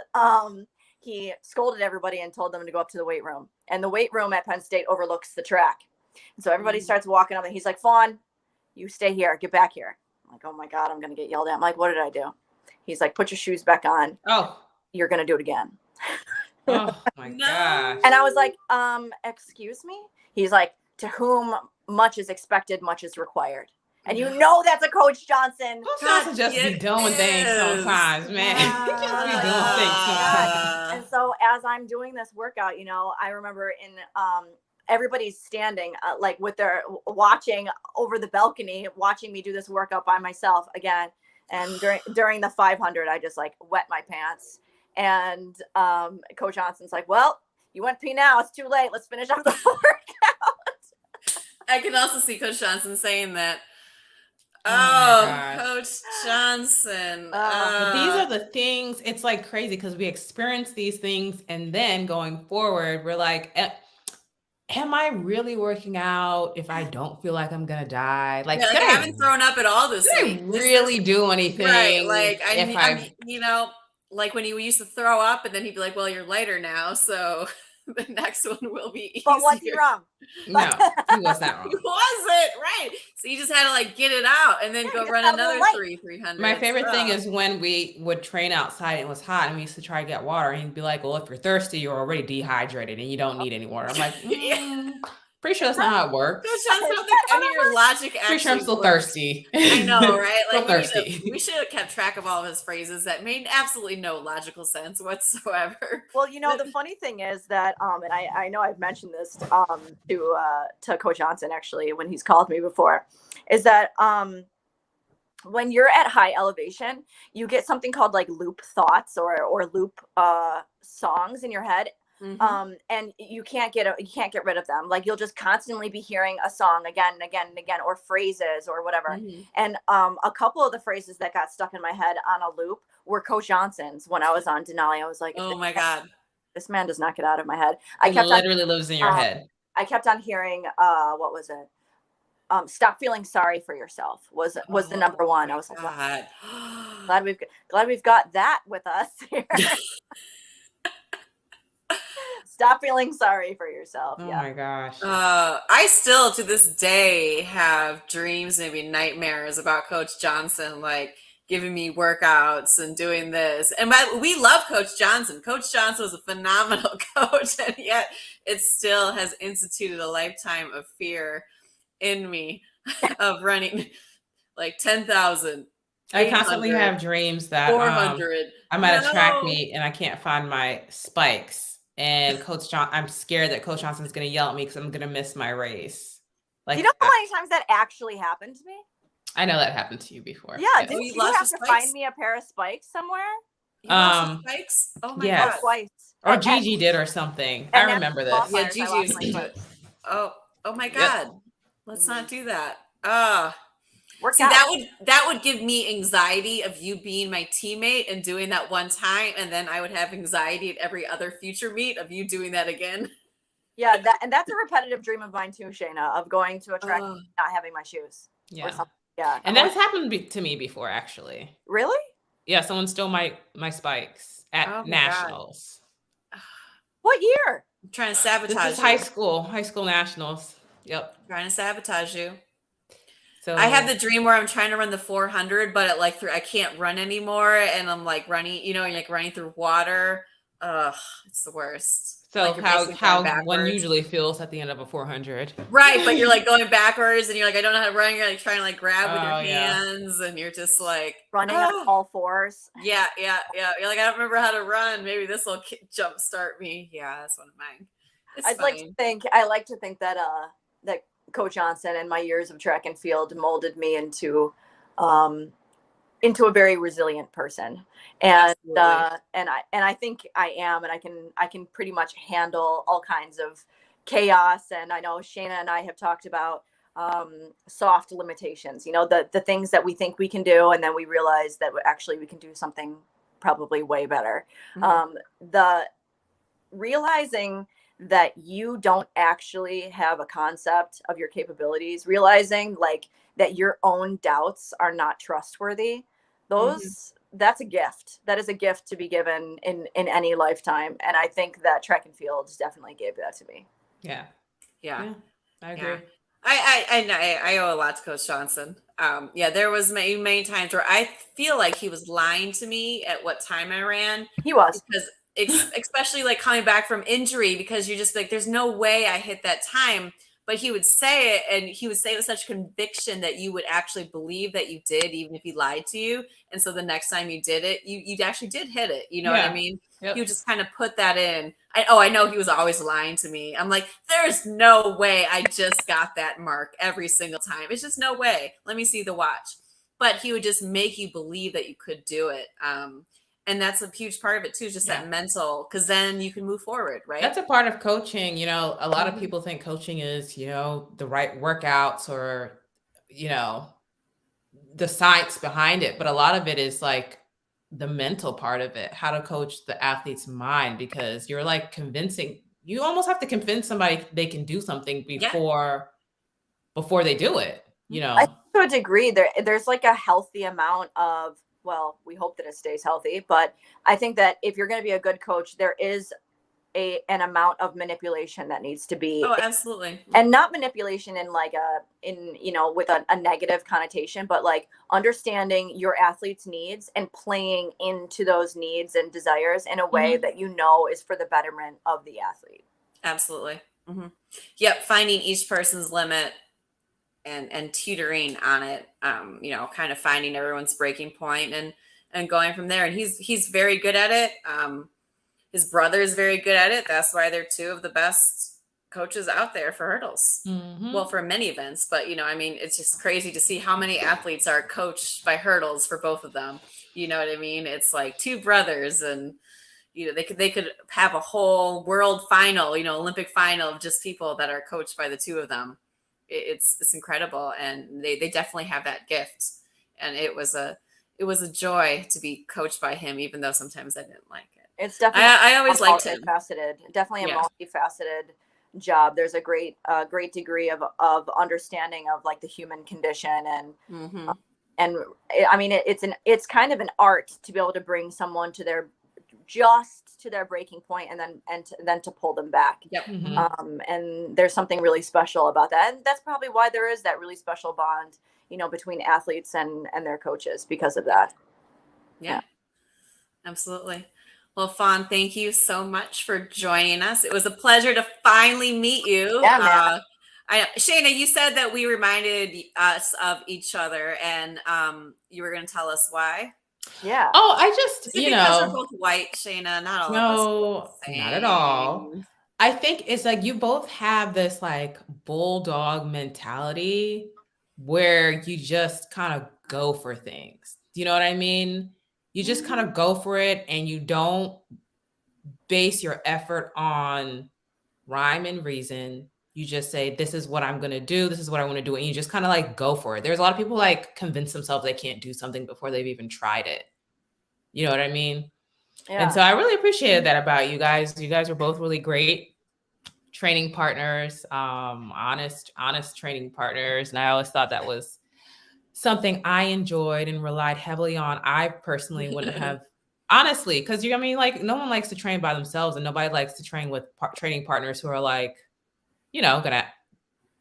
he scolded everybody and told them to go up to the weight room. And the weight room at Penn State overlooks the track. And so everybody starts walking up and he's like, Fawn, you stay here. Get back here. I'm like, oh my God, I'm going to get yelled at. I'm like, what did I do? He's like, put your shoes back on. Oh, you're going to do it again. Oh my God. And I was like, excuse me? He's like, to whom much is expected, much is required. And that's a Coach Johnson. Coach Johnson just be doing things sometimes, man. He just be doing things sometimes. And so as I'm doing this workout, I remember in everybody's standing like with their watching over the balcony, watching me do this workout by myself again. And during the 500, I just like wet my pants. And Coach Johnson's like, well, you went pee now. It's too late. Let's finish up the workout. I can also see Coach Johnson saying that. Coach Johnson. But these are the things. It's like crazy because we experience these things, and then going forward, we're like, am I really working out if I don't feel like I'm gonna die? Like, I haven't thrown up at all this week. Really do anything? Right. Like like when he used to throw up, and then he'd be like, "Well, you're lighter now, so the next one will be easier." But what's he wrong? No, he was not wrong. He wasn't, right. So you just had to like get it out and then go run another 300. My favorite thing is when we would train outside and it was hot and we used to try to get water and he'd be like, well, if you're thirsty, you're already dehydrated and you don't need any water. I'm like, pretty sure that's not how it works. I don't think any of your logic actually pretty sure I'm still works. thirsty. I know, right? Like thirsty. We should have kept track of all of his phrases that made absolutely no logical sense whatsoever. Well, the funny thing is that, and I know I've mentioned this to Coach Johnson actually when he's called me before, is that when you're at high elevation, you get something called like loop thoughts or loop songs in your head. Mm-hmm. And you can't get rid of them. Like you'll just constantly be hearing a song again and again and again, or phrases or whatever. Mm-hmm. And a couple of the phrases that got stuck in my head on a loop were Coach Johnson's when I was on Denali. I was like, oh my God, this man does not get out of my head. It literally lives in your head. I kept on hearing, what was it? stop feeling sorry for yourself was the number one. I was like, wow, glad we've got that with us here. Stop feeling sorry for yourself. Oh yeah. my gosh. I still to this day have dreams, maybe nightmares about Coach Johnson, like giving me workouts and doing this. And we love Coach Johnson. Coach Johnson was a phenomenal coach, and yet it still has instituted a lifetime of fear in me of running like 10,000. I constantly have dreams that 400. I'm at a track meet and I can't find my spikes. And I'm scared that Coach Johnson's going to yell at me because I'm going to miss my race. Like, you know how many times that actually happened to me? I know that happened to you before. Yeah. Did you have to find me a pair of spikes somewhere? You lost the spikes? Oh my God. Twice. Or Gigi did or something. I remember this. Yeah, Gigi was to Oh my God. Yep. Let's not do that. See, that would give me anxiety of you being my teammate and doing that one time, and then I would have anxiety at every other future meet of you doing that again. Yeah, that's a repetitive dream of mine too, Shayna, of going to a track and not having my shoes. Yeah. Yeah. And that's happened to me before, actually. Really? Yeah, someone stole my spikes at nationals. God. What year? I'm trying to sabotage this is you. high school nationals. Yep. Trying to sabotage you. So I have the dream where I'm trying to run the 400, but I can't run anymore, and I'm like running, like running through water. It's the worst. So like how one usually feels at the end of a 400, right? But you're like going backwards, and you're like, I don't know how to run. You're like trying to like grab with your hands, and you're just like running on all fours. Yeah. You're like, I don't remember how to run. Maybe this will jumpstart me. Yeah, that's one of mine. I like to think that that Coach Johnson and my years of track and field molded me into a very resilient person, and I think I am, and I can pretty much handle all kinds of chaos. And I know Shayna and I have talked about soft limitations, the things that we think we can do, and then we realize that actually we can do something probably way better. Mm-hmm. The realizing that you don't actually have a concept of your capabilities, realizing like that your own doubts are not trustworthy. That's a gift. That is a gift to be given in any lifetime. And I think that track and field definitely gave that to me. Yeah. I agree. I owe a lot to Coach Johnson. There was many times where I feel like he was lying to me at what time I ran. He was. Because especially like coming back from injury, because you're just like, there's no way I hit that time. But he would say it, and he would say it with such conviction that you would actually believe that you did, even if he lied to you. And so the next time you did it, you actually did hit it. You know what I mean? Yep. He would just kind of put that in. I know he was always lying to me. I'm like, there's no way I just got that mark every single time. It's just no way. Let me see the watch. But he would just make you believe that you could do it. And that's a huge part of it too, just that mental, because then you can move forward, right? That's a part of coaching. A lot of people think coaching is, the right workouts or, the science behind it. But a lot of it is like the mental part of it, how to coach the athlete's mind, because you're like you almost have to convince somebody they can do something before they do it, I think to a degree, there's like a healthy amount of, well, we hope that it stays healthy, but I think that if you're going to be a good coach, there is an amount of manipulation that needs to be. Oh, absolutely. And not manipulation in like with a negative connotation, but like understanding your athlete's needs and playing into those needs and desires in a way that is for the betterment of the athlete. Absolutely. Mm-hmm. Yep. Finding each person's limit and tutoring on it, kind of finding everyone's breaking point and going from there. And he's very good at it. His brother is very good at it. That's why they're two of the best coaches out there for hurdles. Mm-hmm. Well, for many events, but it's just crazy to see how many athletes are coached by hurdles for both of them. You know what I mean? It's like two brothers, and they could have a whole world final, Olympic final of just people that are coached by the two of them. It's incredible, and they definitely have that gift. And it was a joy to be coached by him, even though sometimes I didn't like it. It's definitely I always liked him. Definitely a multifaceted job. There's a great degree of understanding of like the human condition, and I mean it's kind of an art to be able to bring someone to their breaking point and then to pull them back. Yep. And there's something really special about that, and that's probably why there is that really special bond, between athletes and their coaches because of that. Yeah. Absolutely. Well, Fawn, thank you so much for joining us. It was a pleasure to finally meet you. Yeah, man. Shayna, you said that we reminded us of each other, and you were going to tell us why. Yeah. Oh, I just, because we're both white, Shayna, not all of us. No, not at all. I think it's like you both have this like bulldog mentality where you just kind of go for things. Do you know what I mean? You just kind of go for it, and you don't base your effort on rhyme and reason. You just say, this is what I'm going to do. This is what I want to do. And you just kind of like go for it. There's a lot of people like convince themselves they can't do something before they've even tried it. You know what I mean? Yeah. And so I really appreciated that about you guys. You guys were both really great training partners, honest training partners. And I always thought that was something I enjoyed and relied heavily on. I personally wouldn't have, honestly, because like no one likes to train by themselves, and nobody likes to train with training partners who are like, gonna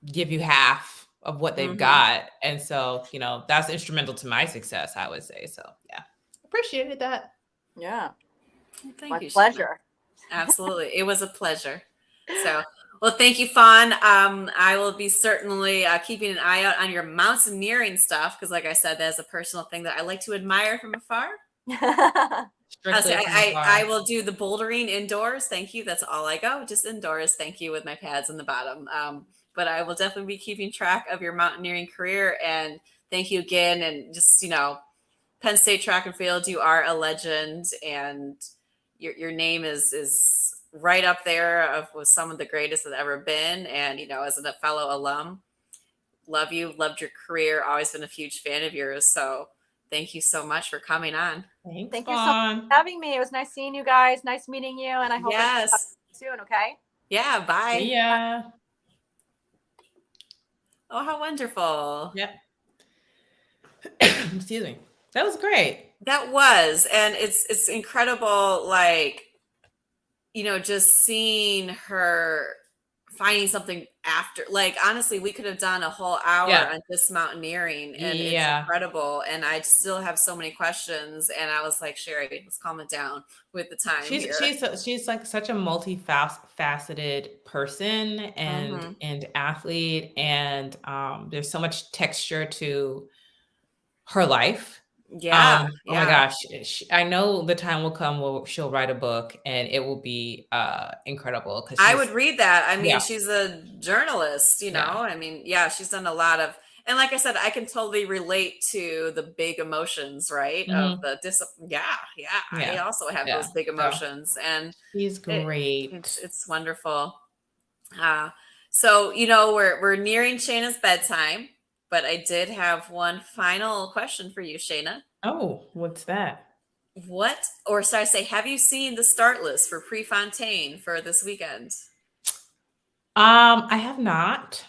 give you half of what they've got. And so, that's instrumental to my success, I would say. So yeah, appreciated that. Yeah. Well, thank my you. Pleasure. Absolutely. It was a pleasure. So, well, thank you, Fawn. I will be certainly keeping an eye out on your mountaineering stuff, because like I said, that's a personal thing that I like to admire from afar. I will do the bouldering indoors. Thank you. That's all I go. Just indoors. Thank you, with my pads in the bottom. But I will definitely be keeping track of your mountaineering career. And thank you again. And just, Penn State track and field, you are a legend, and your name is right up there with some of the greatest that ever been. And, as a fellow alum, love you, loved your career, always been a huge fan of yours. So thank you so much for coming on. Thank you so much for having me. It was nice seeing you guys. Nice meeting you. And I hope I see you soon. Okay. Yeah. Bye. Yeah. Oh, how wonderful. Yep. Excuse me. That was great. That was. And it's incredible. Like, just seeing her finding something after, like, honestly, we could have done a whole hour on just mountaineering, and it's incredible. And I still have so many questions, and I was like, Sherry, let's calm it down with the time. She's like such a multifaceted person and athlete, and there's so much texture to her life. Yeah. Oh my gosh. I know the time will come she'll write a book, and it will be incredible. Because I would read that. I mean, she's a journalist, I mean, she's done a lot of, and like I said, I can totally relate to the big emotions, right? Of the I also have those big emotions, and she's great. It's wonderful. So, we're nearing Shayna's bedtime. But I did have one final question for you, Shayna. Oh, what's that? Have you seen the start list for Prefontaine for this weekend? I have not.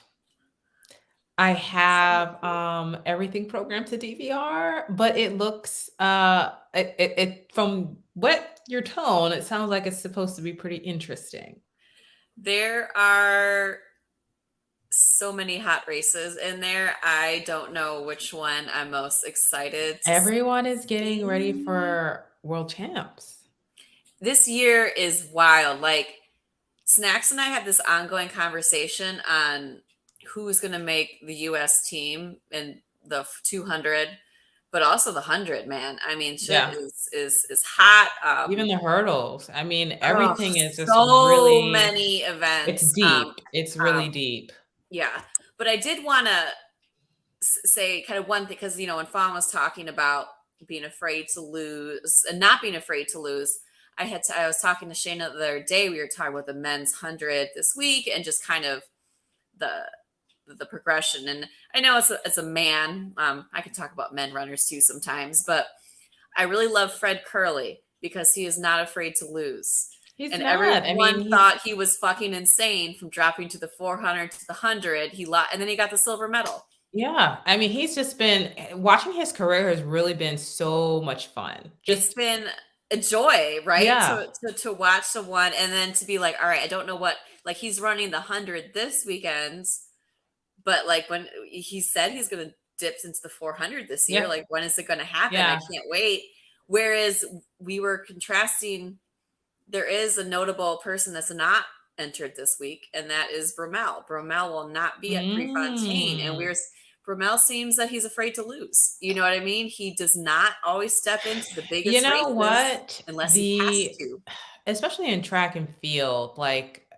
I have everything programmed to DVR, but it looks it from what your tone, it sounds like it's supposed to be pretty interesting. There are so many hot races in there. I don't know which one I'm most excited to Everyone is getting ready for world champs. This year is wild. Like, Snacks and I have this ongoing conversation on who's going to make the U.S. team in the 200, but also the 100, man. I mean, shit is hot. Even the hurdles. I mean, everything is just so really many events. It's deep. It's really deep. Yeah. But I did want to say kind of one thing, because, when Fawn was talking about being afraid to lose and not being afraid to lose, I was talking to Shayna the other day. We were talking about the men's 100 this week, and just kind of the progression. And I know as a man, I can talk about men runners too sometimes, but I really love Fred Curley because he is not afraid to lose. He's and not. everyone thought he was fucking insane from dropping to the 400 to the 100. And then he got the silver medal. Yeah. I mean, he's just been watching his career has really been so much fun. It's been a joy, right? Yeah. To watch someone and then to be like, all right, I don't know what, like he's running the 100 this weekend, but like when he said he's going to dip into the 400 this year, like when is it going to happen? I can't wait. Whereas we were contrasting, there is a notable person that's not entered this week, and that is Bromell. Bromell will not be at Prefontaine, and Bromell seems that he's afraid to lose. You know what I mean? He does not always step into the biggest You know races what? unless he has to. Especially in track and field, like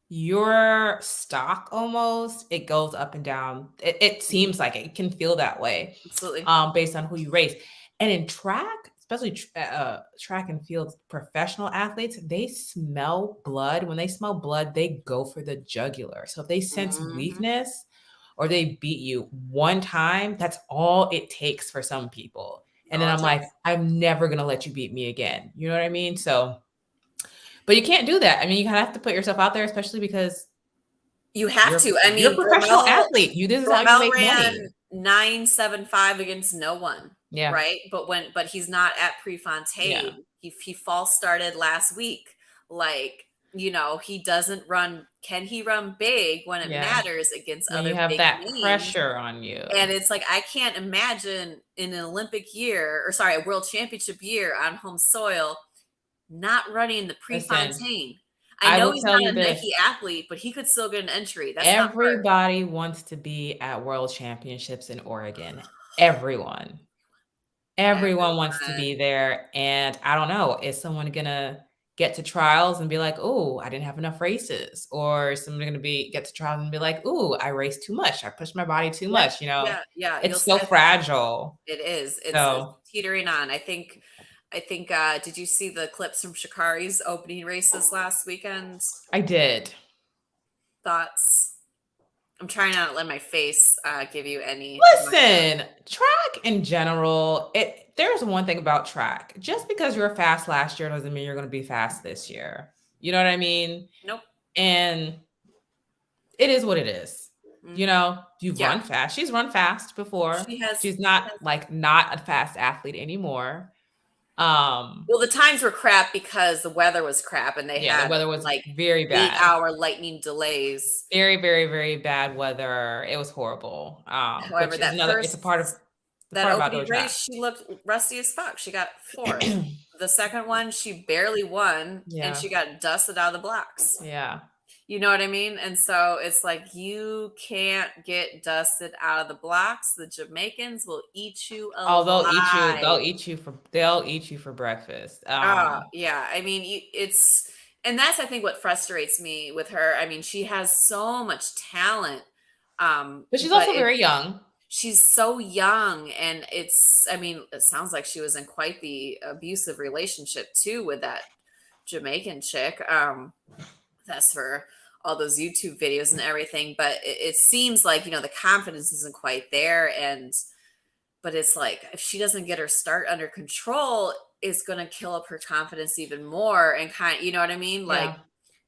your stock almost, it goes up and down. It seems like it can feel that way. Absolutely. Based on who you race. And in track, especially track and field professional athletes, they smell blood. When they smell blood, they go for the jugular. So if they sense weakness or they beat you one time, that's all it takes for some people. And then I'm like, I'm never going to let you beat me again. You know what I mean? So, but you can't do that. I mean, you have to put yourself out there, especially because you have to. I mean, you're a professional athlete. This is how you make money. 9.75 against no one. Yeah. Right. But he's not at Prefontaine. Yeah. He false started last week. Like, you know, he doesn't run. Can he run big when it matters against when other you have big that names? Pressure on you? And it's like, I can't imagine in an Olympic year, or sorry, a world championship year on home soil, not running the Prefontaine. I know he's not a Nike athlete, but he could still get an entry. That's everybody wants to be at world championships in Oregon. Everyone wants to be there. And I don't know, is someone gonna get to trials and be like, oh, I didn't have enough races? Or is someone gonna get to trials and be like, oh, I raced too much, I pushed my body too much, you know? Yeah. It's so fragile. It is. It's teetering on. I think did you see the clips from Sha'Carri's opening races last weekend? I did. Thoughts? I'm trying not to let my face give you any. Listen, track in general, there's one thing about track. Just because you were fast last year doesn't mean you're going to be fast this year. You know what I mean? Nope. And it is what it is. You know, you've run fast. She's run fast before. She's not not a fast athlete anymore. Well, the times were crap because the weather was crap, and the weather was very bad. 8-hour lightning delays. Very, very, very bad weather. It was horrible. However, it's a part of that opening race. She looked rusty as fuck. She got fourth. The second one, she barely won, and she got dusted out of the blocks. Yeah. You know what I mean? And so it's like, you can't get dusted out of the blocks. The Jamaicans will eat you alive. They'll eat you for breakfast. Yeah. I mean, and that's, I think, what frustrates me with her. I mean, she has so much talent. But she's also very young. She's so young. And it sounds like she was in quite the abusive relationship too with that Jamaican chick. That's for all those YouTube videos and everything, but it seems like, you know, the confidence isn't quite there. But it's like, if she doesn't get her start under control, it's going to kill up her confidence even more. And you know what I mean? Like,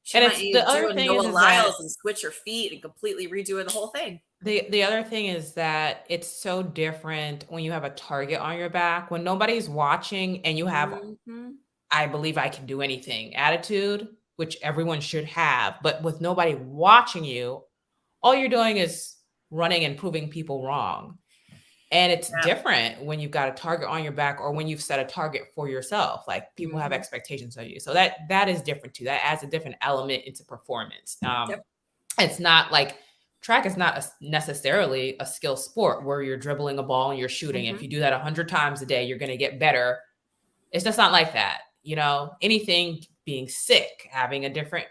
she might need to do a Noah Lyles and switch her feet and completely redo the whole thing. The other thing is that it's so different when you have a target on your back, when nobody's watching and you have, I believe I can do anything attitude, which everyone should have, but with nobody watching you, all you're doing is running and proving people wrong. And it's different when you've got a target on your back or when you've set a target for yourself. Like, people have expectations of you. So that is different too. That adds a different element into performance. It's not like track is not necessarily a skill sport where you're dribbling a ball and you're shooting. If you do that 100 times a day, you're going to get better. It's just not like that. You know, anything, being sick, having a different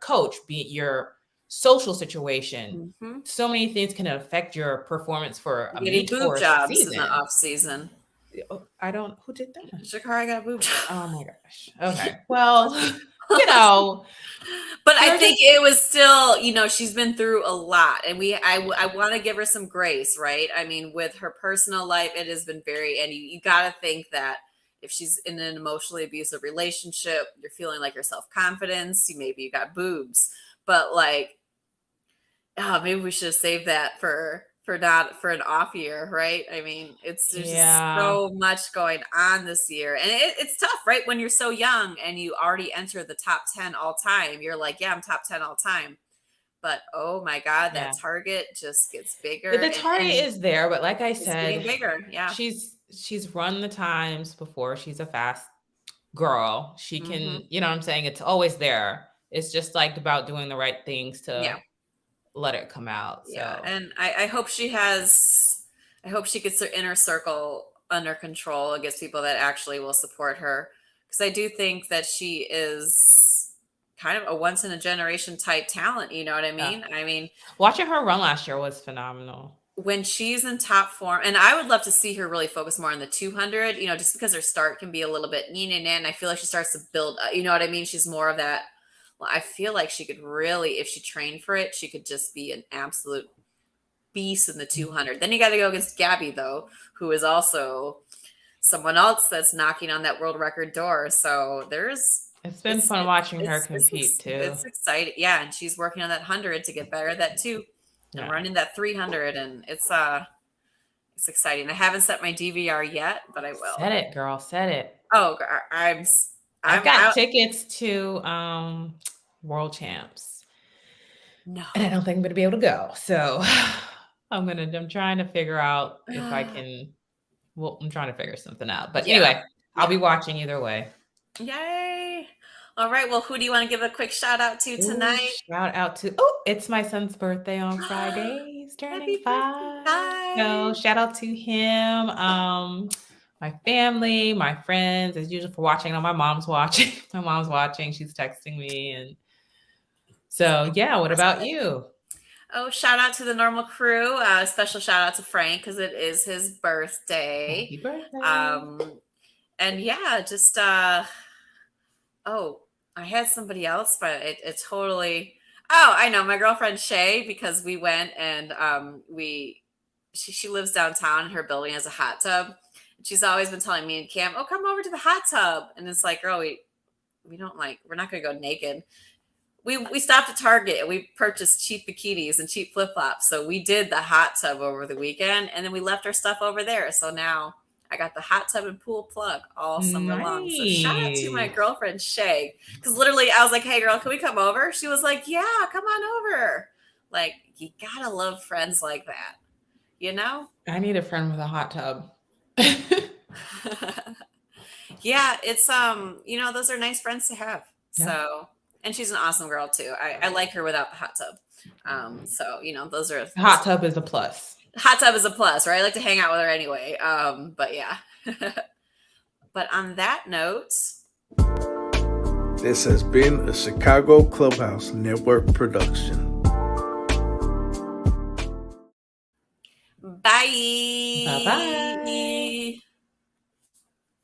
coach, be your social situation. So many things can affect your performance for a meet or jobs season. In the off season. Who did that? Sha'Carri got a boob job. Oh my gosh. Okay. Well, you know, but I think it was still, you know, she's been through a lot, and I want to give her some grace, right? I mean, with her personal life, it has been and you got to think that if she's in an emotionally abusive relationship, you're feeling like your self-confidence, maybe you got boobs, but like, oh, maybe we should have saved that for an off year, right? I mean, there's just so much going on this year, and it's tough, right? When you're so young and you already enter the top 10 all time, you're like, yeah, I'm top 10 all time. But oh my God, that target just gets bigger. The target is there, but like I said, getting bigger. Yeah, she's run the times before. She's a fast girl. She can, you know what I'm saying? It's always there. It's just like about doing the right things to let it come out. So. Yeah, and I hope she gets her inner circle under control and gets people that actually will support her, because I do think that she is kind of a once in a generation type talent. You know what I mean? I mean, watching her run last year was phenomenal. When she's in top form, and I would love to see her really focus more on the 200, just because her start can be a little bit and I feel like she starts to build, you know what I mean? She's more of that. Well, I feel like she could really, if she trained for it, she could just be an absolute beast in the 200. Then you got to go against Gabby, though, who is also someone else that's knocking on that world record door. So it's been fun watching her compete too. It's exciting. Yeah. And she's working on that 100 to get better at that too. And running that 300. And it's exciting. I haven't set my DVR yet, but I will. Set it, girl. Set it. Oh, I've got tickets to World Champs. No. And I don't think I'm gonna be able to go. So I'm trying to figure out if I can. Well, I'm trying to figure something out. But anyway, I'll be watching either way. Yay. All right. Well, who do you want to give a quick shout out to tonight? Shout out to it's my son's birthday on Friday. He's turning 5. So shout out to him. My family, my friends, as usual, for watching. My mom's watching. My mom's watching. She's texting me. And so, yeah, what about you? Oh, shout out to the normal crew. Special shout out to Frank, because it is his birthday. Happy birthday. And yeah, just, I had somebody else, but it totally, I know, my girlfriend Shay, because we went and she lives downtown and her building has a hot tub. She's always been telling me and Cam, come over to the hot tub. And it's like, girl, we don't we're not going to go naked. We stopped at Target and we purchased cheap bikinis and cheap flip-flops. So we did the hot tub over the weekend, and then we left our stuff over there. So now I got the hot tub and pool plug all summer long. So shout out to my girlfriend Shay. Because literally I was like, hey girl, can we come over? She was like, yeah, come on over. Like, you gotta love friends like that. I need a friend with a hot tub. Yeah, it's those are nice friends to have. Yeah. So, and she's an awesome girl too. I like her without the hot tub. So those are hot tub is a plus. Hot tub is a plus, right? I like to hang out with her anyway. But yeah. But on that note, this has been a Chicago Clubhouse Network production. Bye. Bye-bye.